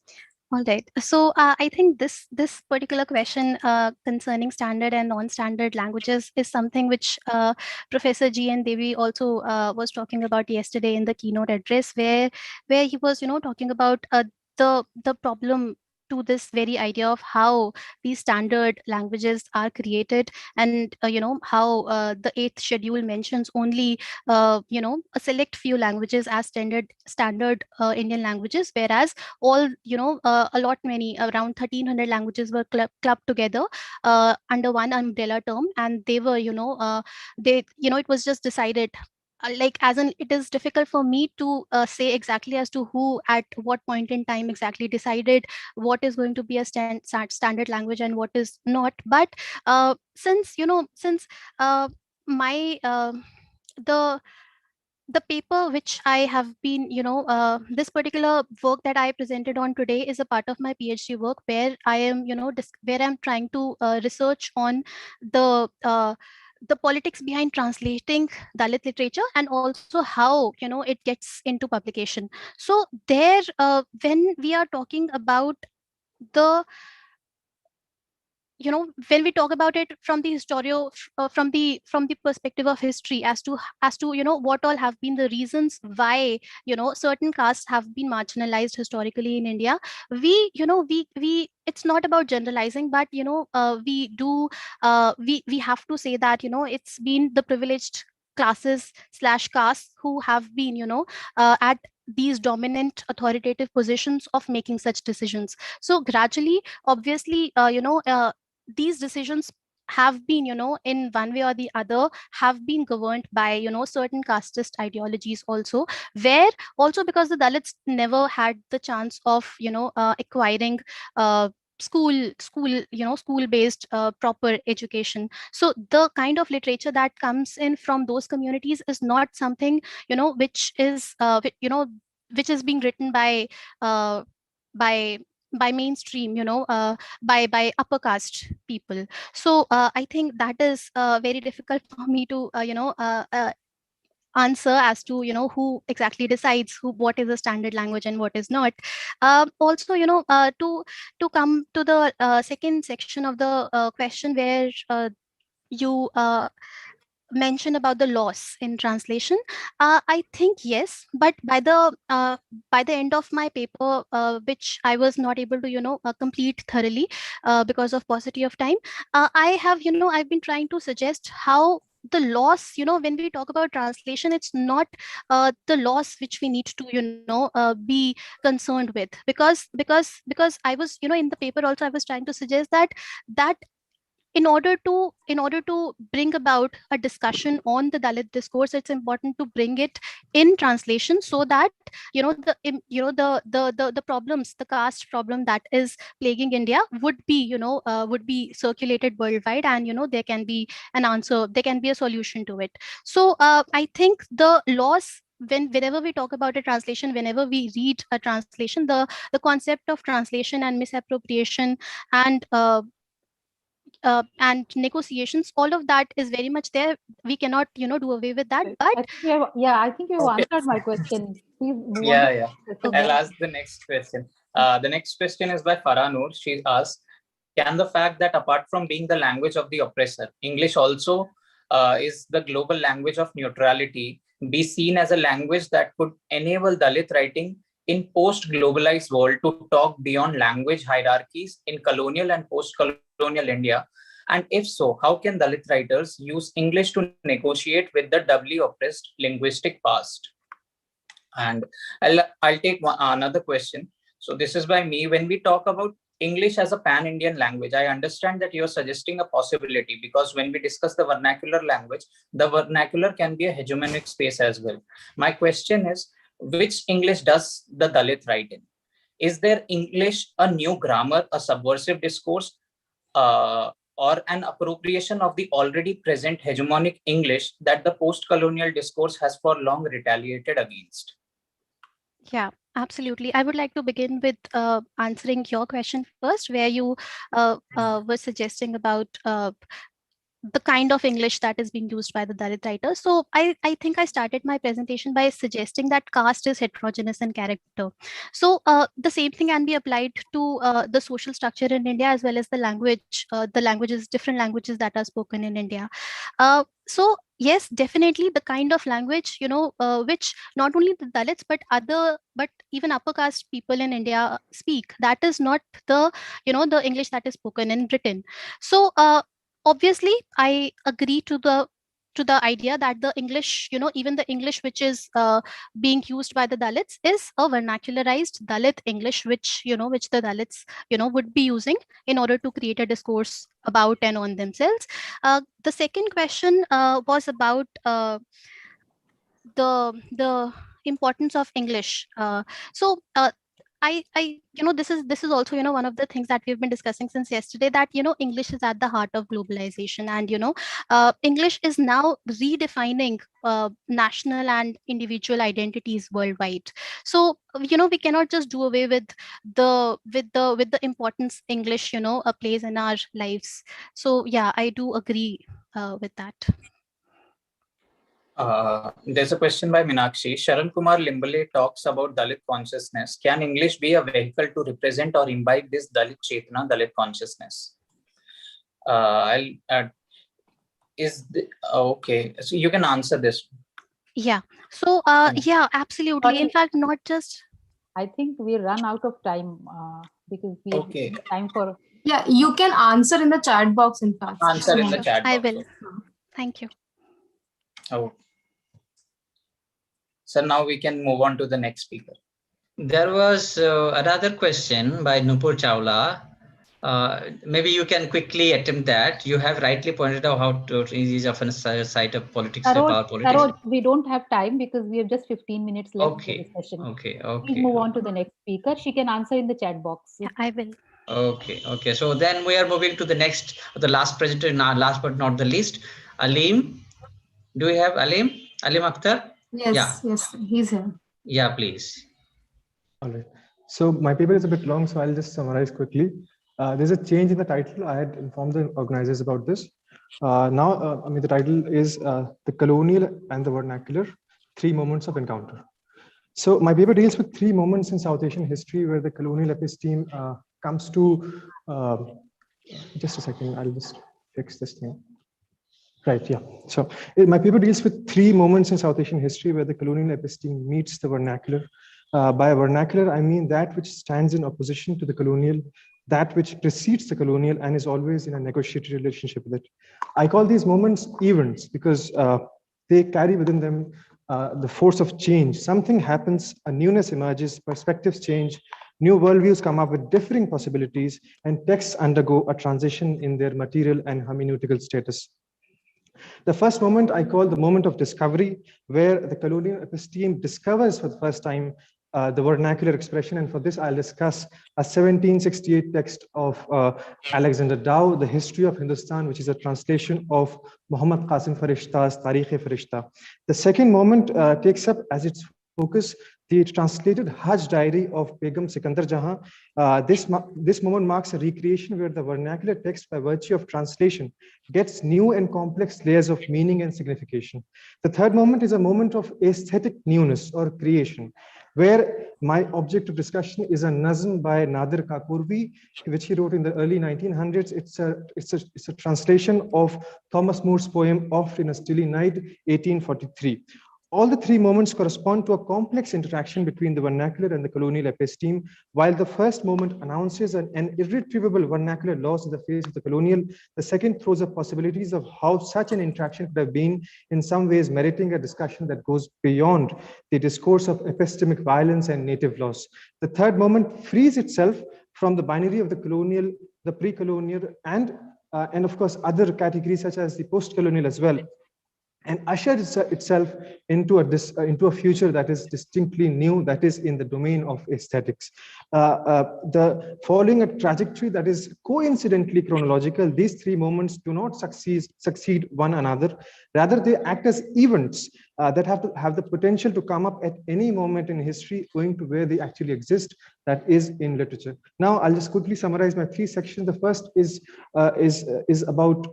All right. So I think this particular question concerning standard and non-standard languages is something which Professor G and Devi also was talking about yesterday in the keynote address, where he was talking about the problem to this very idea of how these standard languages are created, and how the 8th schedule mentions only a select few languages as standard Indian languages, whereas all a lot many around 1300 languages were clubbed together under one umbrella term, and they were it was just decided like as in it is difficult for me to say exactly as to who at what point in time exactly decided what is going to be a standard language and what is not. But since my the paper which I have been, this particular work that I presented on today is a part of my PhD work, where I am, where I'm trying to research on the politics behind translating Dalit literature, and also how it gets into publication. So there, when we are talking about the when we talk about it from the from the perspective of history, as to what all have been the reasons why certain castes have been marginalized historically in India, we it's not about generalizing, but we do we have to say that it's been the privileged classes slash castes who have been at these dominant authoritative positions of making such decisions. So gradually, obviously, these decisions have been in one way or the other have been governed by certain casteist ideologies also, where also because the Dalits never had the chance of acquiring school based proper education. So the kind of literature that comes in from those communities is not something which is which is being written uh, by by mainstream, by upper caste people. So I think that is very difficult for me to answer as to who exactly decides what is a standard language and what is not. Also, to come to the second section of the question, where you mention about the loss in translation. I think yes, but by the end of my paper, which I was not able to complete thoroughly because of paucity of time, I have I've been trying to suggest how the loss, when we talk about translation, it's not the loss which we need to be concerned with, because I was in the paper also I was trying to suggest that in order to bring about a discussion on the Dalit discourse, it's important to bring it in translation, so that the problems, the caste problem that is plaguing India would be circulated worldwide, and there can be an answer, there can be a solution to it. So I think the loss, whenever we talk about a translation, whenever we read a translation, the concept of translation and misappropriation and negotiations, all of that is very much there. We cannot do away with that. But I think you Okay. answered my question. Please move on. Yeah. Okay. I'll ask the next question. The next question is by Farah Noor. She asks, can the fact that apart from being the language of the oppressor, English also is the global language of neutrality, be seen as a language that could enable Dalit writing in post-globalized world to talk beyond language hierarchies in colonial and post-colonial India? And if so, how can Dalit writers use English to negotiate with the doubly oppressed linguistic past? And I'll take another question. So this is by me. When we talk about English as a pan-Indian language. I understand that you're suggesting a possibility, because when we discuss the vernacular language, the vernacular can be a hegemonic space as well. My question is, which English does the Dalit write in? Is there English a new grammar, a subversive discourse, or an appropriation of the already present hegemonic English that the post-colonial discourse has for long retaliated against? Yeah, absolutely. I would like to begin with answering your question first, where you were suggesting about the kind of English that is being used by the Dalit writers. So I think I started my presentation by suggesting that caste is heterogeneous in character. So the same thing can be applied to the social structure in India, as well as the languages, different languages that are spoken in India. So yes, definitely the kind of language, which not only the Dalits, but even upper caste people in India speak, that is not the, the English that is spoken in Britain. So obviously, I agree to the idea that the English, even the English which is being used by the Dalits is a vernacularized Dalit English, which the Dalits, would be using in order to create a discourse about and on themselves. The second question was about the importance of English. So this is also one of the things that we've been discussing since yesterday, that English is at the heart of globalization, and English is now redefining national and individual identities worldwide. So we cannot just do away with the importance English plays in our lives. So yeah, I do agree with that. There's a question by Minakshi. Surajkumar Limbale talks about Dalit consciousness. Can English be a vehicle to represent or imbibe this Dalit Chetna, Dalit consciousness? Okay, so you can answer this. Yeah. So yeah, absolutely. Sorry. In fact, not just. I think we run out of time because we have time for. Yeah, you can answer in the chat box, in fact. Answer in the chat box. I will. Thank you. Oh. So now we can move on to the next speaker. There was another question by Nupur Chawla. Maybe you can quickly attempt that. You have rightly pointed out how it is often a site of politics, power politics. Saroj, we don't have time because we have just 15 minutes left Okay. in the session. Okay. Please move on to the next speaker. She can answer in the chat box. Yeah, I will. Okay. So then we are moving to the next, the last presenter, last but not the least, Aalim. Do we have Aalim? Aalim Akhtar? Yes, he's here. Yeah, please. All right. So my paper is a bit long, so I'll just summarize quickly. There's a change in the title. I had informed the organizers about this. Now, the title is The Colonial and the Vernacular, 3 Moments of Encounter. So my paper deals with 3 moments in South Asian history where the colonial episteme comes to, just a second, I'll just fix this thing. Right, yeah. So my paper deals with 3 moments in South Asian history where the colonial episteme meets the vernacular. By vernacular, I mean that which stands in opposition to the colonial, that which precedes the colonial and is always in a negotiated relationship with it. I call these moments events because they carry within them the force of change. Something happens, a newness emerges, perspectives change, new worldviews come up with differing possibilities, and texts undergo a transition in their material and hermeneutical status. The first moment I call the moment of discovery, where the colonial episteme discovers for the first time the vernacular expression. And for this, I'll discuss a 1768 text of Alexander Dow, The History of Hindustan, which is a translation of Muhammad Qasim Farishta's Tarikh-e-Farishta. The second moment takes up as its focus the translated Hajj diary of Begum Sikandar Jahan. This moment marks a recreation where the vernacular text, by virtue of translation, gets new and complex layers of meaning and signification. The third moment is a moment of aesthetic newness or creation, where my object of discussion is a nazm by Nadir Kapoorvi, which he wrote in the early 1900s. It's a translation of Thomas More's poem Oft in a Stilly Night, 1843. All the 3 moments correspond to a complex interaction between the vernacular and the colonial episteme. While the first moment announces an irretrievable vernacular loss in the face of the colonial, the second throws up possibilities of how such an interaction could have been in some ways meriting a discussion that goes beyond the discourse of epistemic violence and native loss. The third moment frees itself from the binary of the colonial, the pre-colonial, and of course other categories such as the post-colonial as well, and ushered itself into a future that is distinctly new, that is in the domain of aesthetics. The following a trajectory that is coincidentally chronological, these three moments do not succeed one another. Rather, they act as events that have the potential to come up at any moment in history, going to where they actually exist, that is in literature. Now, I'll just quickly summarize my three sections. The first is about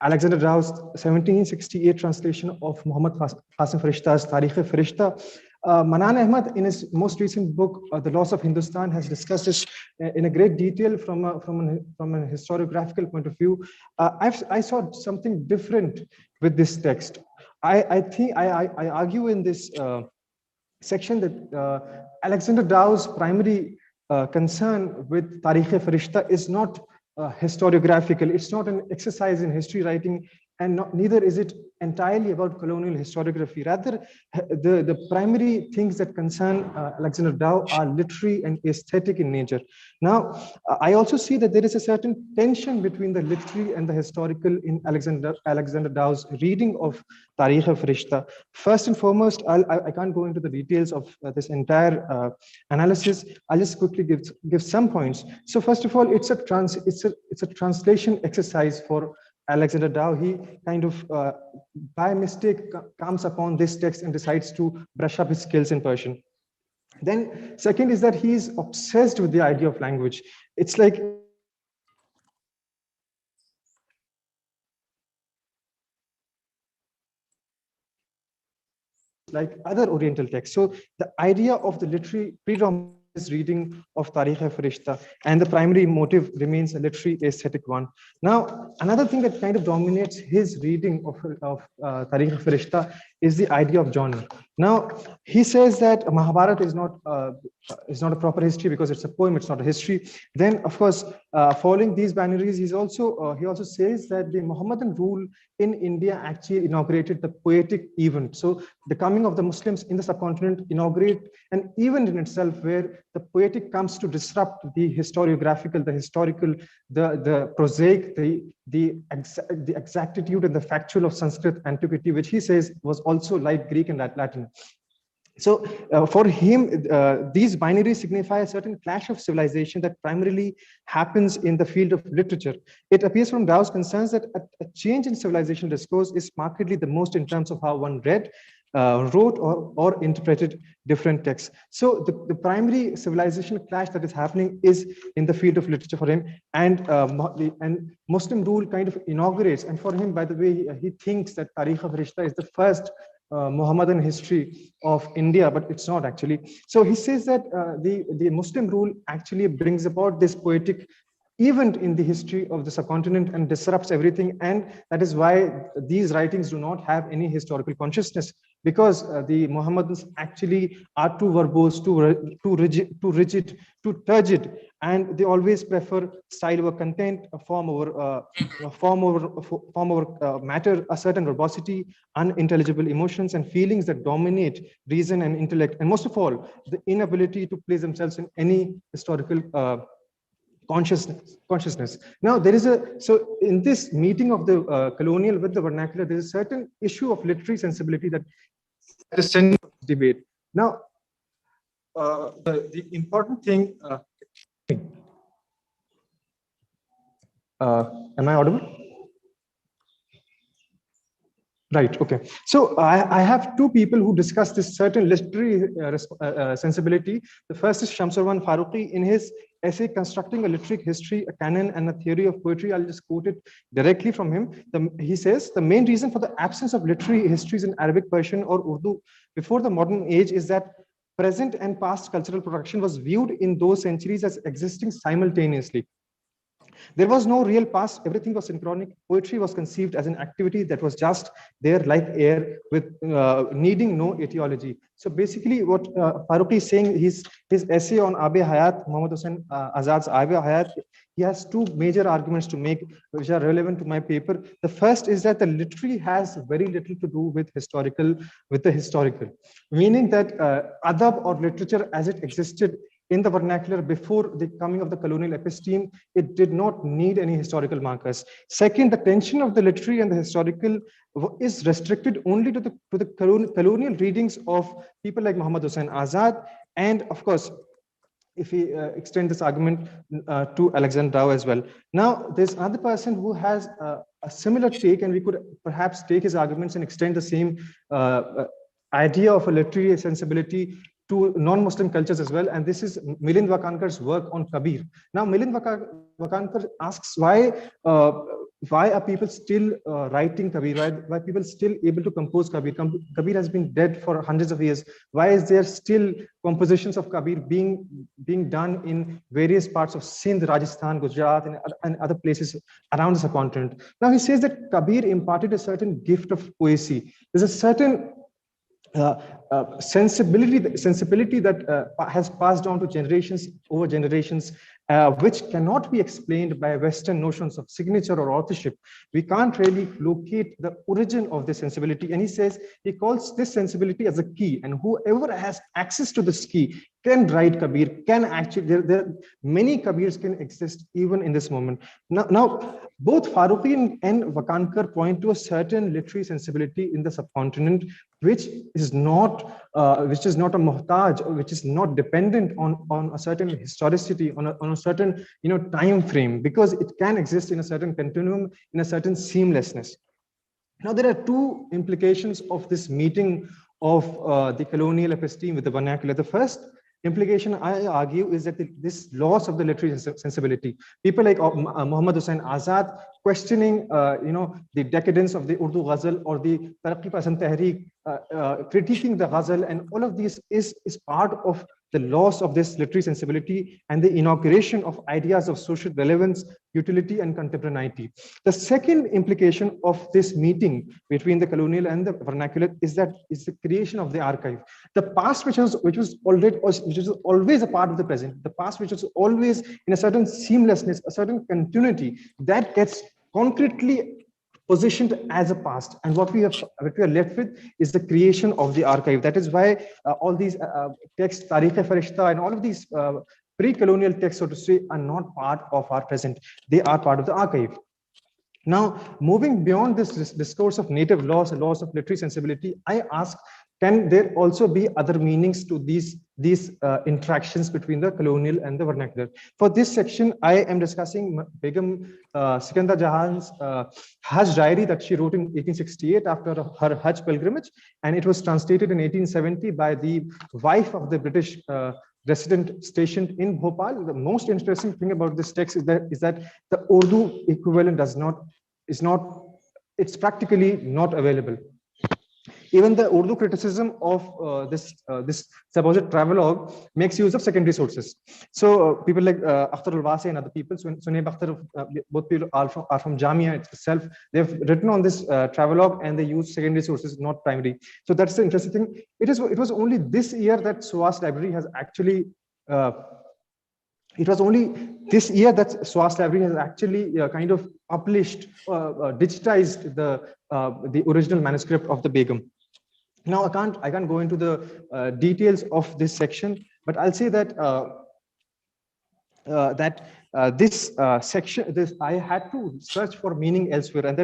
Alexander Rau's 1768 translation of Muhammad Qasim Farishta's Tarikh-e-Farishta. Manan Ahmad, in his most recent book, The Loss of Hindustan, has discussed this in a great detail from a historiographical point of view. I saw something different with this text. I argue in this section that Alexander Rau's primary concern with Tarikh-e-Farishta is not historiographical. It's not an exercise in history writing, and neither is it entirely about colonial historiography. Rather, the primary things that concern Alexander Rau are literary and aesthetic in nature. Now, I also see that there is a certain tension between the literary and the historical in Alexander Rau's reading of Tarikh-e-Farishta. First and foremost, I can't go into the details of this entire analysis. I'll just quickly give some points. So first of all, it's a translation exercise for Alexander Rau. He kind of by mistake comes upon this text and decides to brush up his skills in Persian. Then second is that he's obsessed with the idea of language. It's like other Oriental texts. So the idea of the literary predominance reading of Tarikh-e-Farishta, and the primary motive remains a literary aesthetic one. Now, another thing that kind of dominates his reading of Tarikh-e-Farishta is the idea of genre. Now, he says that Mahabharata is not a proper history because it's a poem, it's not a history. Then, of course, following these binaries, he also says that the Muhammadan rule in India actually inaugurated the poetic event. So the coming of the Muslims in the subcontinent inaugurate an event in itself where the poetic comes to disrupt the historiographical, the historical, the prosaic, the exactitude and the factual of Sanskrit antiquity, which he says was also like Greek and Latin. So for him, these binaries signify a certain clash of civilization that primarily happens in the field of literature. It appears from Rau's concerns that a change in civilization discourse is markedly the most in terms of how one read, wrote or interpreted different texts. So the primary civilization clash that is happening is in the field of literature for him, and Muslim rule kind of inaugurates. And for him, by the way, he thinks that Tarikh-e-Farishta is the first Muhammadan history of India, but it's not actually. So he says that the Muslim rule actually brings about this poetic event in the history of the subcontinent and disrupts everything, and that is why these writings do not have any historical consciousness, because the Muhammadans actually are too verbose, too rigid, too turgid, and they always prefer style over content, form over matter, a certain verbosity, unintelligible emotions and feelings that dominate reason and intellect, and most of all, the inability to place themselves in any historical consciousness. Now, so in this meeting of the colonial with the vernacular, there is a certain issue of literary sensibility that is central to this debate. Now, the important thing, am I audible? Right, okay. So I have two people who discuss this certain literary sensibility. The first is Shamsurwan Farooqi in his essay Constructing a Literary History, a Canon and a Theory of Poetry. I'll just quote it directly from him. He says, the main reason for the absence of literary histories in Arabic, Persian or Urdu before the modern age is that present and past cultural production was viewed in those centuries as existing simultaneously. There was no real past, everything was synchronic. Poetry was conceived as an activity that was just there like air, with needing no etiology. So basically what Farooqi is saying, his essay on Abe Hayat, Muhammad Hussain Azad's Abe Hayat, he has two major arguments to make which are relevant to my paper. The first is that the literary has very little to do with the historical, meaning that adab or literature as it existed in the vernacular before the coming of the colonial episteme. It did not need any historical markers. Second, the tension of the literary and the historical is restricted only to the colonial readings of people like Muhammad Hussain Azad, and of course, if we extend this argument to Alexander Rao as well. Now, there's another person who has a similar take, and we could perhaps take his arguments and extend the same idea of a literary sensibility to non-Muslim cultures as well. And this is Milind Vakankar's work on Kabir. Now, Milind Vakankar asks why are people still writing Kabir? Why people still able to compose Kabir? Kabir has been dead for hundreds of years. Why is there still compositions of Kabir being done in various parts of Sindh, Rajasthan, Gujarat, and other places around the subcontinent? Now, he says that Kabir imparted a certain gift of poesy. There's a certain sensibility that has passed on to generations over generations, which cannot be explained by Western notions of signature or authorship. We can't really locate the origin of this sensibility. And he says, he calls this sensibility as a key, and whoever has access to this key can write Kabir, can actually, there many Kabirs can exist even in this moment. Now both Farooqi and Vakankar point to a certain literary sensibility in the subcontinent, which is not a muhtaj, which is not dependent on a certain historicity, on a certain time frame, because it can exist in a certain continuum, in a certain seamlessness. Now, there are two implications of this meeting of the colonial episteme with the vernacular. The first implication, I argue, is that this loss of the literary sensibility. People like Muhammad Hussain Azad questioning, the decadence of the Urdu ghazal or the Taraqi Pasand Tehreek, critiquing the ghazal, and all of this is part of the loss of this literary sensibility and the inauguration of ideas of social relevance, utility, and contemporaneity. The second implication of this meeting between the colonial and the vernacular is the creation of the archive. The past, which was always a part of the present, the past which was always in a certain seamlessness, a certain continuity, that gets concretely positioned as a past, and what we are left with is the creation of the archive. That is why all these texts, Tarikh-e-Farishta, and all of these pre-colonial texts, so to say, are not part of our present. They are part of the archive. Now, moving beyond this discourse of native loss and loss of literary sensibility, I ask, can there also be other meanings to these interactions between the colonial and the vernacular? For this section, I am discussing Begum Sikandar Jahan's Hajj diary that she wrote in 1868 after her Hajj pilgrimage, and it was translated in 1870 by the wife of the British resident stationed in Bhopal. The most interesting thing about this text is that the Urdu equivalent it's practically not available. Even the Urdu criticism of this supposed travelogue makes use of secondary sources. So people like Akhtar al-Wasi and other people, Sunaib Akhtar, both people are from Jamia itself. They've written on this travelogue and they use secondary sources, not primary. So that's the interesting thing. It was only this year that SOAS library has actually kind of published, digitized the original manuscript of the Begum. Now, I can't go into the details of this section, but I'll say that this section, I had to search for meaning elsewhere, and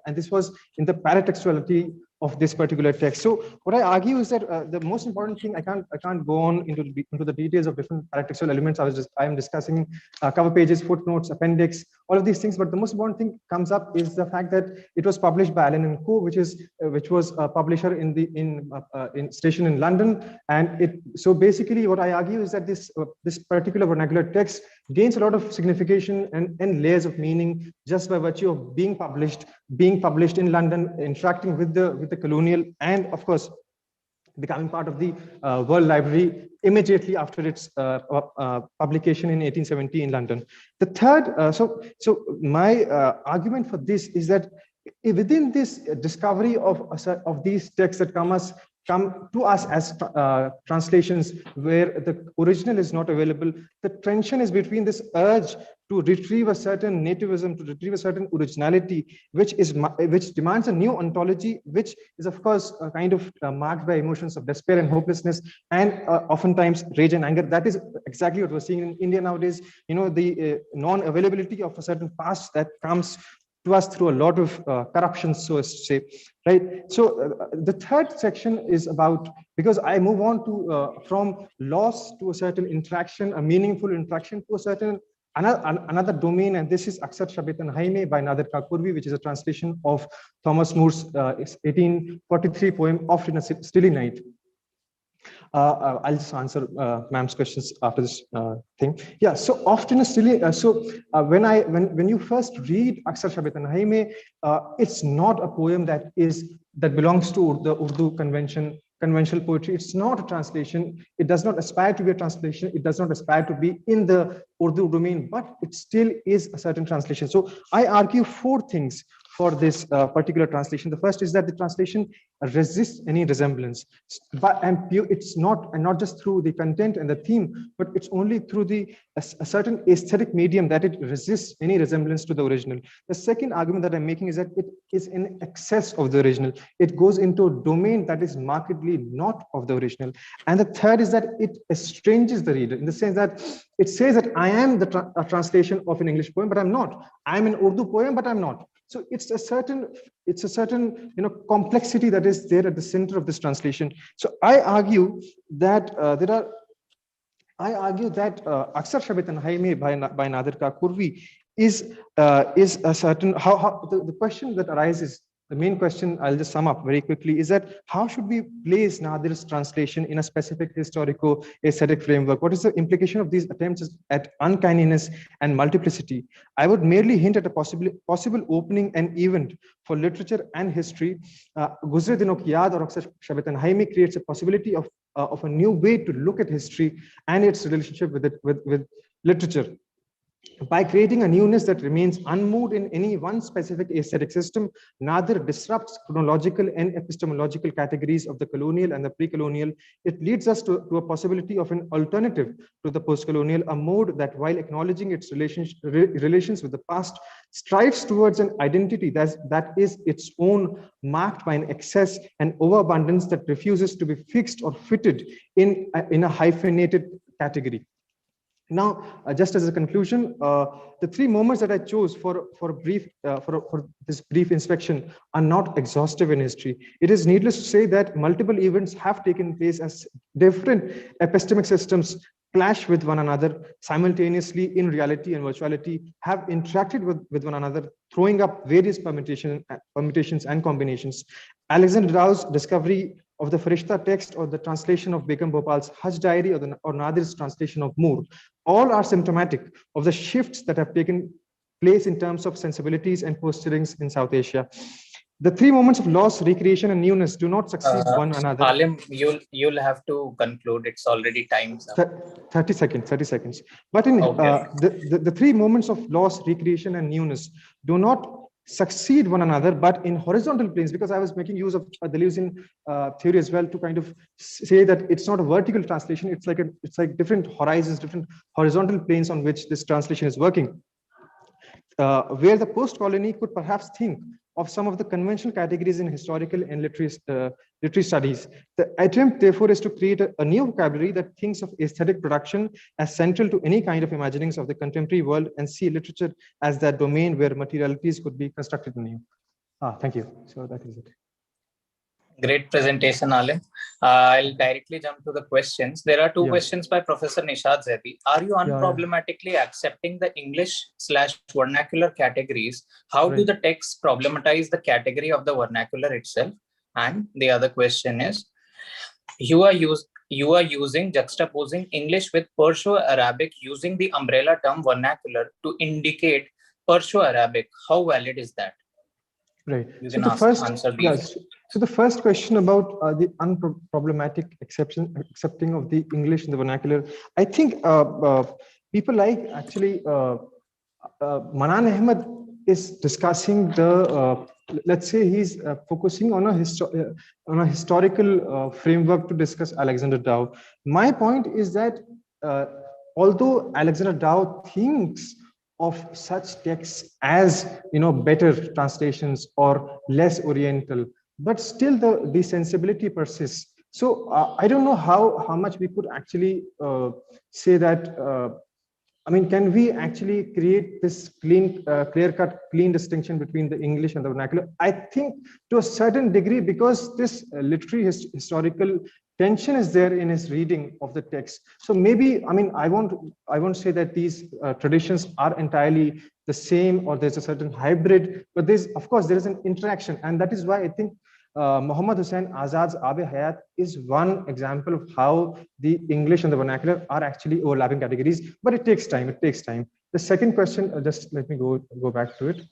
and this was in the paratextuality of this particular text. So what I argue is that the most important thing, I can't go on into the details of different paratextual elements. I am discussing cover pages, footnotes, appendix, all of these things. But the most important thing comes up is the fact that it was published by Aalim & Co, which was a publisher in station in London. And so basically what I argue is that this particular vernacular text gains a lot of signification and layers of meaning just by virtue of being published in London, interacting with the colonial, and of course becoming part of the World Library immediately after its publication in 1870 in London. The third, so my argument for this is that within this discovery of these texts that come us come to us as translations where the original is not available. The tension is between this urge to retrieve a certain nativism, to retrieve a certain originality, which demands a new ontology, which is of course kind of marked by emotions of despair and hopelessness, and oftentimes rage and anger. That is exactly what we're seeing in India nowadays. You know, the non-availability of a certain past that comes to us through a lot of corruption, so as to say, right? So the third section is about, because I move on to from loss to a certain interaction, a meaningful interaction, to a certain another domain, and this is Akhtar Shabit and Haime by Nadir Kakurvi, which is a translation of Thomas More's 1843 poem Oft in a Stilly Night. I'll just answer ma'am's questions after this thing. Yeah, so often a silly. When you first read Akhtar Shabit and Haime, it's not a poem that belongs to the Urdu conventional poetry. It's not a translation. It does not aspire to be a translation. It does not aspire to be in the Urdu domain, but it still is a certain translation. So I argue 4 things for this particular translation. The first is that the translation resists any resemblance, it's not just through the content and the theme, but it's only through a certain aesthetic medium that it resists any resemblance to the original. The second argument that I'm making is that it is in excess of the original. It goes into a domain that is markedly not of the original. And the third is that it estranges the reader in the sense that it says that I am a translation of an English poem, but I'm not. I'm an Urdu poem, but I'm not. So it's a certain complexity that is there at the center of this translation. So I argue that Akhtar Shabit and Haime by Nadir Kakurvi is a certain the question that arises. The main question, I'll just sum up very quickly, is that how should we place Nadir's translation in a specific historico-aesthetic framework? What is the implication of these attempts at uncanniness and multiplicity? I would merely hint at a possible opening and event for literature and history. Guzre Dino Ki Yaad or Akhtar Shabit and Haime creates a possibility of a new way to look at history and its relationship with literature. By creating a newness that remains unmoved in any one specific aesthetic system, Nadir disrupts chronological and epistemological categories of the colonial and the pre-colonial. It leads us to a possibility of an alternative to the post-colonial, a mode that, while acknowledging its relations with the past, strives towards an identity that is its own, marked by an excess and overabundance that refuses to be fixed or fitted in a hyphenated category. Now, just as a conclusion, the 3 moments that I chose for this brief inspection are not exhaustive in history. It is needless to say that multiple events have taken place as different epistemic systems clash with one another simultaneously in reality and virtuality, have interacted with one another, throwing up various permutations and combinations. Alexander Rao's discovery of the Farishta text or the translation of Begum Bhopal's Hajj diary or Nadir's translation of Moore, all are symptomatic of the shifts that have taken place in terms of sensibilities and posturings in South Asia. The 3 moments of loss, recreation, and newness do not succeed one another. Aalim, you'll have to conclude. It's already time. 30 seconds. But in the 3 moments of loss, recreation, and newness do not succeed one another, but in horizontal planes, because I was making use of the Deleuzian theory as well to kind of say that it's not a vertical translation, it's like different horizons, different horizontal planes on which this translation is working, where the post-colony could perhaps think of some of the conventional categories in historical and literary studies. The attempt, therefore, is to create a new vocabulary that thinks of aesthetic production as central to any kind of imaginings of the contemporary world and see literature as that domain where materialities could be constructed anew. Thank you. So that is it. Great presentation, Aalim. I'll directly jump to the questions. There are 2 questions by Professor Nishad Zaidi. Are you unproblematically accepting the English/vernacular categories? How do the texts problematize the category of the vernacular itself? And the other question is, you are using juxtaposing English with Perso-Arabic using the umbrella term vernacular to indicate Perso-Arabic. How valid is that? Right. You can answer these. So the first question about the unproblematic accepting of the English in the vernacular, I think people like actually Manan Ahmed is discussing the let's say he's focusing on a historical framework to discuss Alexander Dow. My point is that although Alexander Dow thinks of such texts as better translations or less Oriental, but still the sensibility persists. So I don't know how much we could actually say that. I mean, can we actually create this clear-cut, clean distinction between the English and the vernacular? I think to a certain degree, because this literary historical tension is there in his reading of the text. So maybe, I mean, I won't say that these traditions are entirely the same or there's a certain hybrid, but of course, there is an interaction, and that is why I think Muhammad Hussain Azad's Ab-e-Hayat is one example of how the English and the vernacular are actually overlapping categories, but it takes time. It takes time. The second question, just let me go back to it.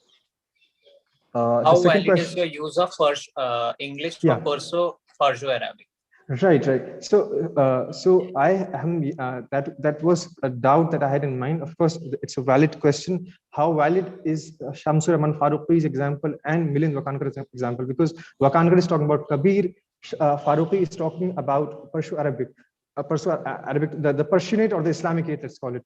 How valid is your use of English for Perso-Arabic? Right. So I am that was a doubt that I had in mind. Of course, it's a valid question. How valid is Shamsur Rahman Farooqi's example and Milind Wakankar's example? Because Wakankar is talking about Kabir, Farooqi is talking about Perso-Arabic, the Persianate or the Islamicate, let's call it.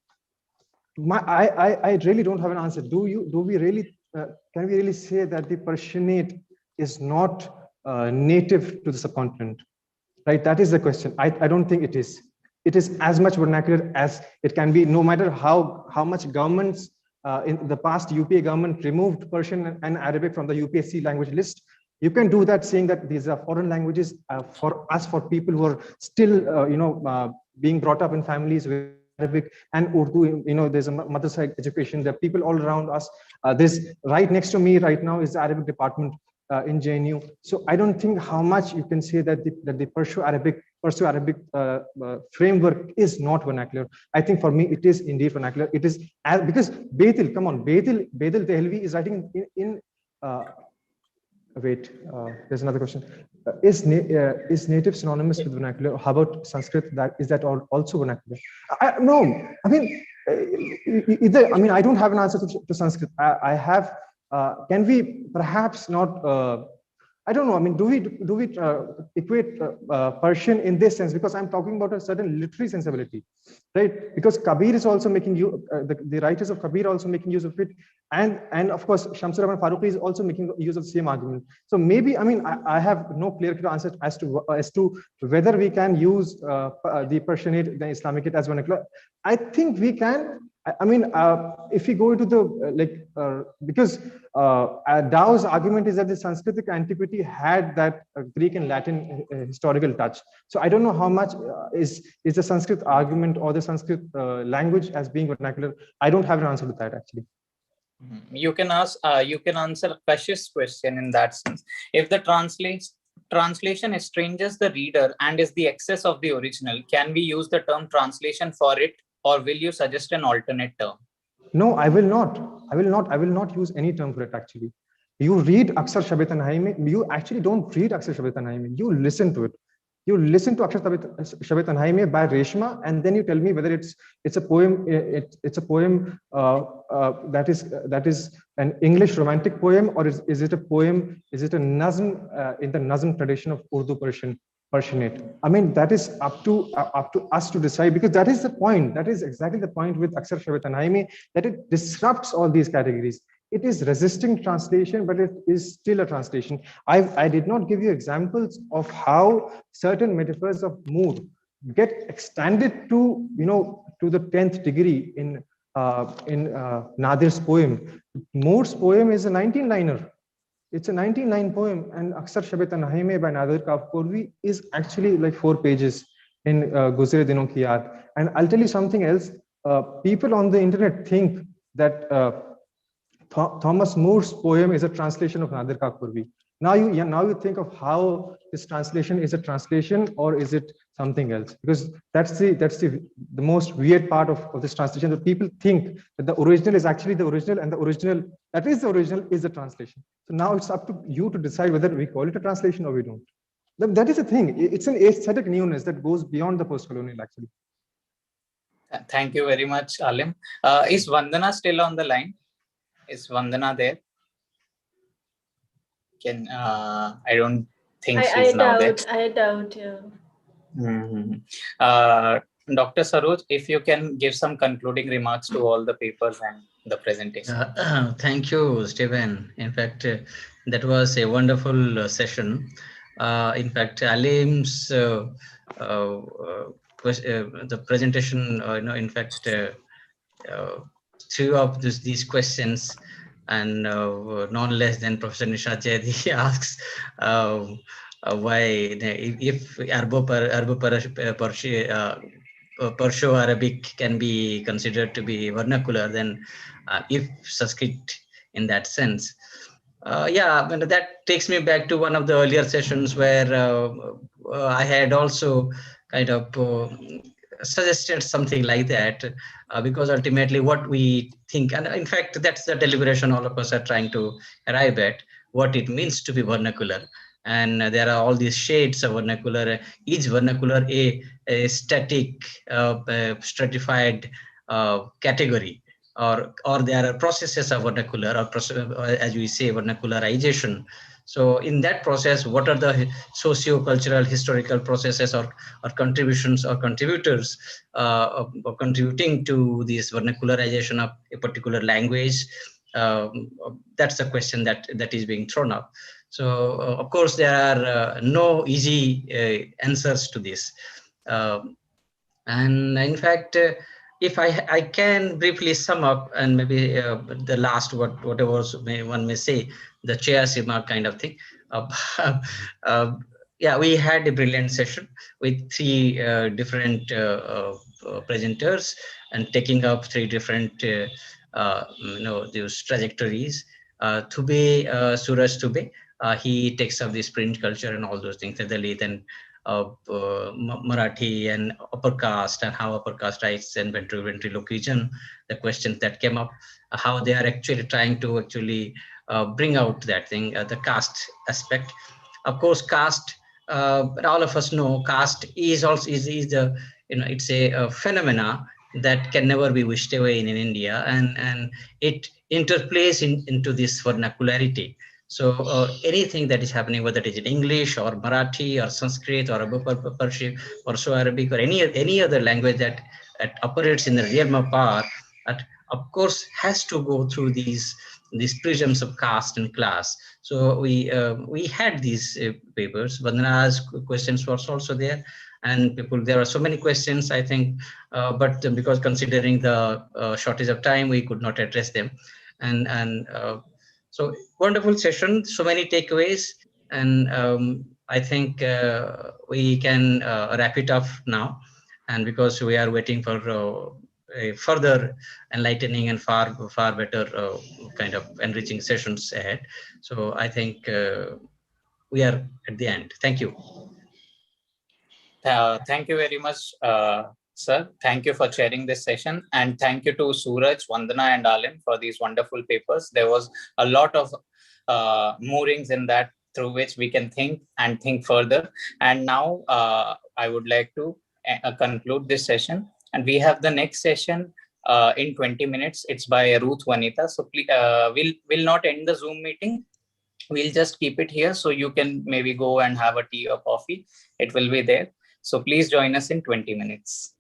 I really don't have an answer. Do we really can we really say that the Persianate is not native to the subcontinent? Right, that is the question. I don't think it is. It is as much vernacular as it can be, no matter how much governments in the past UPA government removed Persian and Arabic from the UPSC language list. You can do that, saying that these are foreign languages for us, for people who are still being brought up in families with Arabic and Urdu. There's a mother side education. There are people all around us. There's right next to me right now is the Arabic department in JNU. So I don't think how much you can say that the Perso-Arabic framework is not vernacular. I think for me it is indeed vernacular. It is because Bedil, come on, Bedil Dehlvi is writing in wait, there's another question. Is native synonymous with vernacular? How about Sanskrit? Is that also vernacular? No, I mean either. I mean, I don't have an answer to Sanskrit. I have. Can we perhaps not? I don't know. I mean, do we equate Persian in this sense? Because I'm talking about a certain literary sensibility, right? Because Kabir is also making the writers of Kabir are also making use of it, and of course Shamsur Rahman Farooqi is also making use of the same argument. So maybe, I mean, I have no clear answer as to whether we can use the Persianate, the Islamicate as vernacular. I think we can. I mean, if we go into the because Dow's argument is that the Sanskritic antiquity had that Greek and Latin historical touch. So I don't know how much is the Sanskrit argument or the Sanskrit language as being vernacular. I don't have an answer to that actually. You can answer Kashish's question in that sense. If the translation estranges the reader and is the excess of the original, can we use the term translation for it? Or will you suggest an alternate term? No, I will not. I will not use any term for it actually. You read Akhtar Shabe Tanhai mein, you actually don't read Akhtar Shabe Tanhai mein, you listen to it. You listen to Akhtar Shabe Tanhai mein by Reshma, and then you tell me whether it's a poem. It's a poem that is an English romantic poem, or is it a poem? Is it a nazm in the nazm tradition of Urdu Persianate? I mean, that is up to us to decide, because that is the point. That is exactly the point with Akhtar Shabe Tanhai mein, that it disrupts all these categories. It is resisting translation, but it is still a translation. I did not give you examples of how certain metaphors of mood get extended to to the 10th degree in Nadir's poem. Mood's poem is a 19-liner. It's a 19-line poem, and Akhtar Shabe Tanhai mein by Nadir Kafkorvi is actually like 4 pages in Guzre Dinon Ki Yaad. And I'll tell you something else. People on the internet think that Thomas More's poem is a translation of Nadir Kafkorvi. Now you think of how this translation is a translation, or is it something else? Because that's the most weird part of this translation, that people think that the original is actually the original, and the original that is the original is the translation. So now it's up to you to decide whether we call it a translation or we don't. That is the thing. It's an aesthetic newness that goes beyond the post-colonial actually. Thank you very much, Aalim. Is Vandana still on the line? Is Vandana there? can, I don't think I she's now there. I doubt, yeah. Dr. Saroj, if you can give some concluding remarks to all the papers and the presentation. Thank you, Stephen. In fact, that was a wonderful session. In fact, Aalim's the presentation, in fact, threw up these questions, and none less than Professor Nishat Jayadi asks why, if Perso-Arabic can be considered to be vernacular, then if Sanskrit in that sense. Yeah, and that takes me back to one of the earlier sessions where I had also kind of suggested something like that, because ultimately what we think, and in fact, that's the deliberation all of us are trying to arrive at, what it means to be vernacular. And there are all these shades of vernacular. Each vernacular a static, stratified category, or there are processes of vernacular, or as we say, vernacularization. So in that process, what are the socio-cultural, historical processes or contributions or contributors contributing to this vernacularization of a particular language? That's the question that is being thrown up. So of course, there are no easy answers to this. And in fact, if I can briefly sum up, and maybe the last whatever one may say, the Chayasima kind of thing. Yeah, we had a brilliant session with three different presenters, and taking up three different those trajectories. Thube, Suraj Thube, he takes up this print culture and all those things, the Dalit and Marathi and upper caste, and how upper caste rights and ventriloquism, the questions that came up, how they are actually trying to bring out that thing, the caste aspect. Of course, caste, all of us know, caste is also is the, it's a phenomena that can never be wished away in India, and it interplays into this vernacularity. So anything that is happening, whether it is in English or Marathi or Sanskrit or Persian or Perso-Arabic or any other language that operates in the realm of power, that of course has to go through these prisms of caste and class. So we had these papers. Vandana's questions was also there, and there are so many questions, I think, but because considering the shortage of time, we could not address them. And so wonderful session, so many takeaways, and I think we can wrap it up now, and because we are waiting for a further enlightening and far better kind of enriching sessions ahead. So I think we are at the end. Thank you. Thank you very much, sir. Thank you for chairing this session, and thank you to Suraj, Vandana, and Aalim for these wonderful papers. There was a lot of moorings in that through which we can think further. And now I would like to conclude this session. And we have the next session in 20 minutes. It's by Ruth Vanita. So please, we'll not end the Zoom meeting. We'll just keep it here, so you can maybe go and have a tea or coffee. It will be there. So please join us in 20 minutes.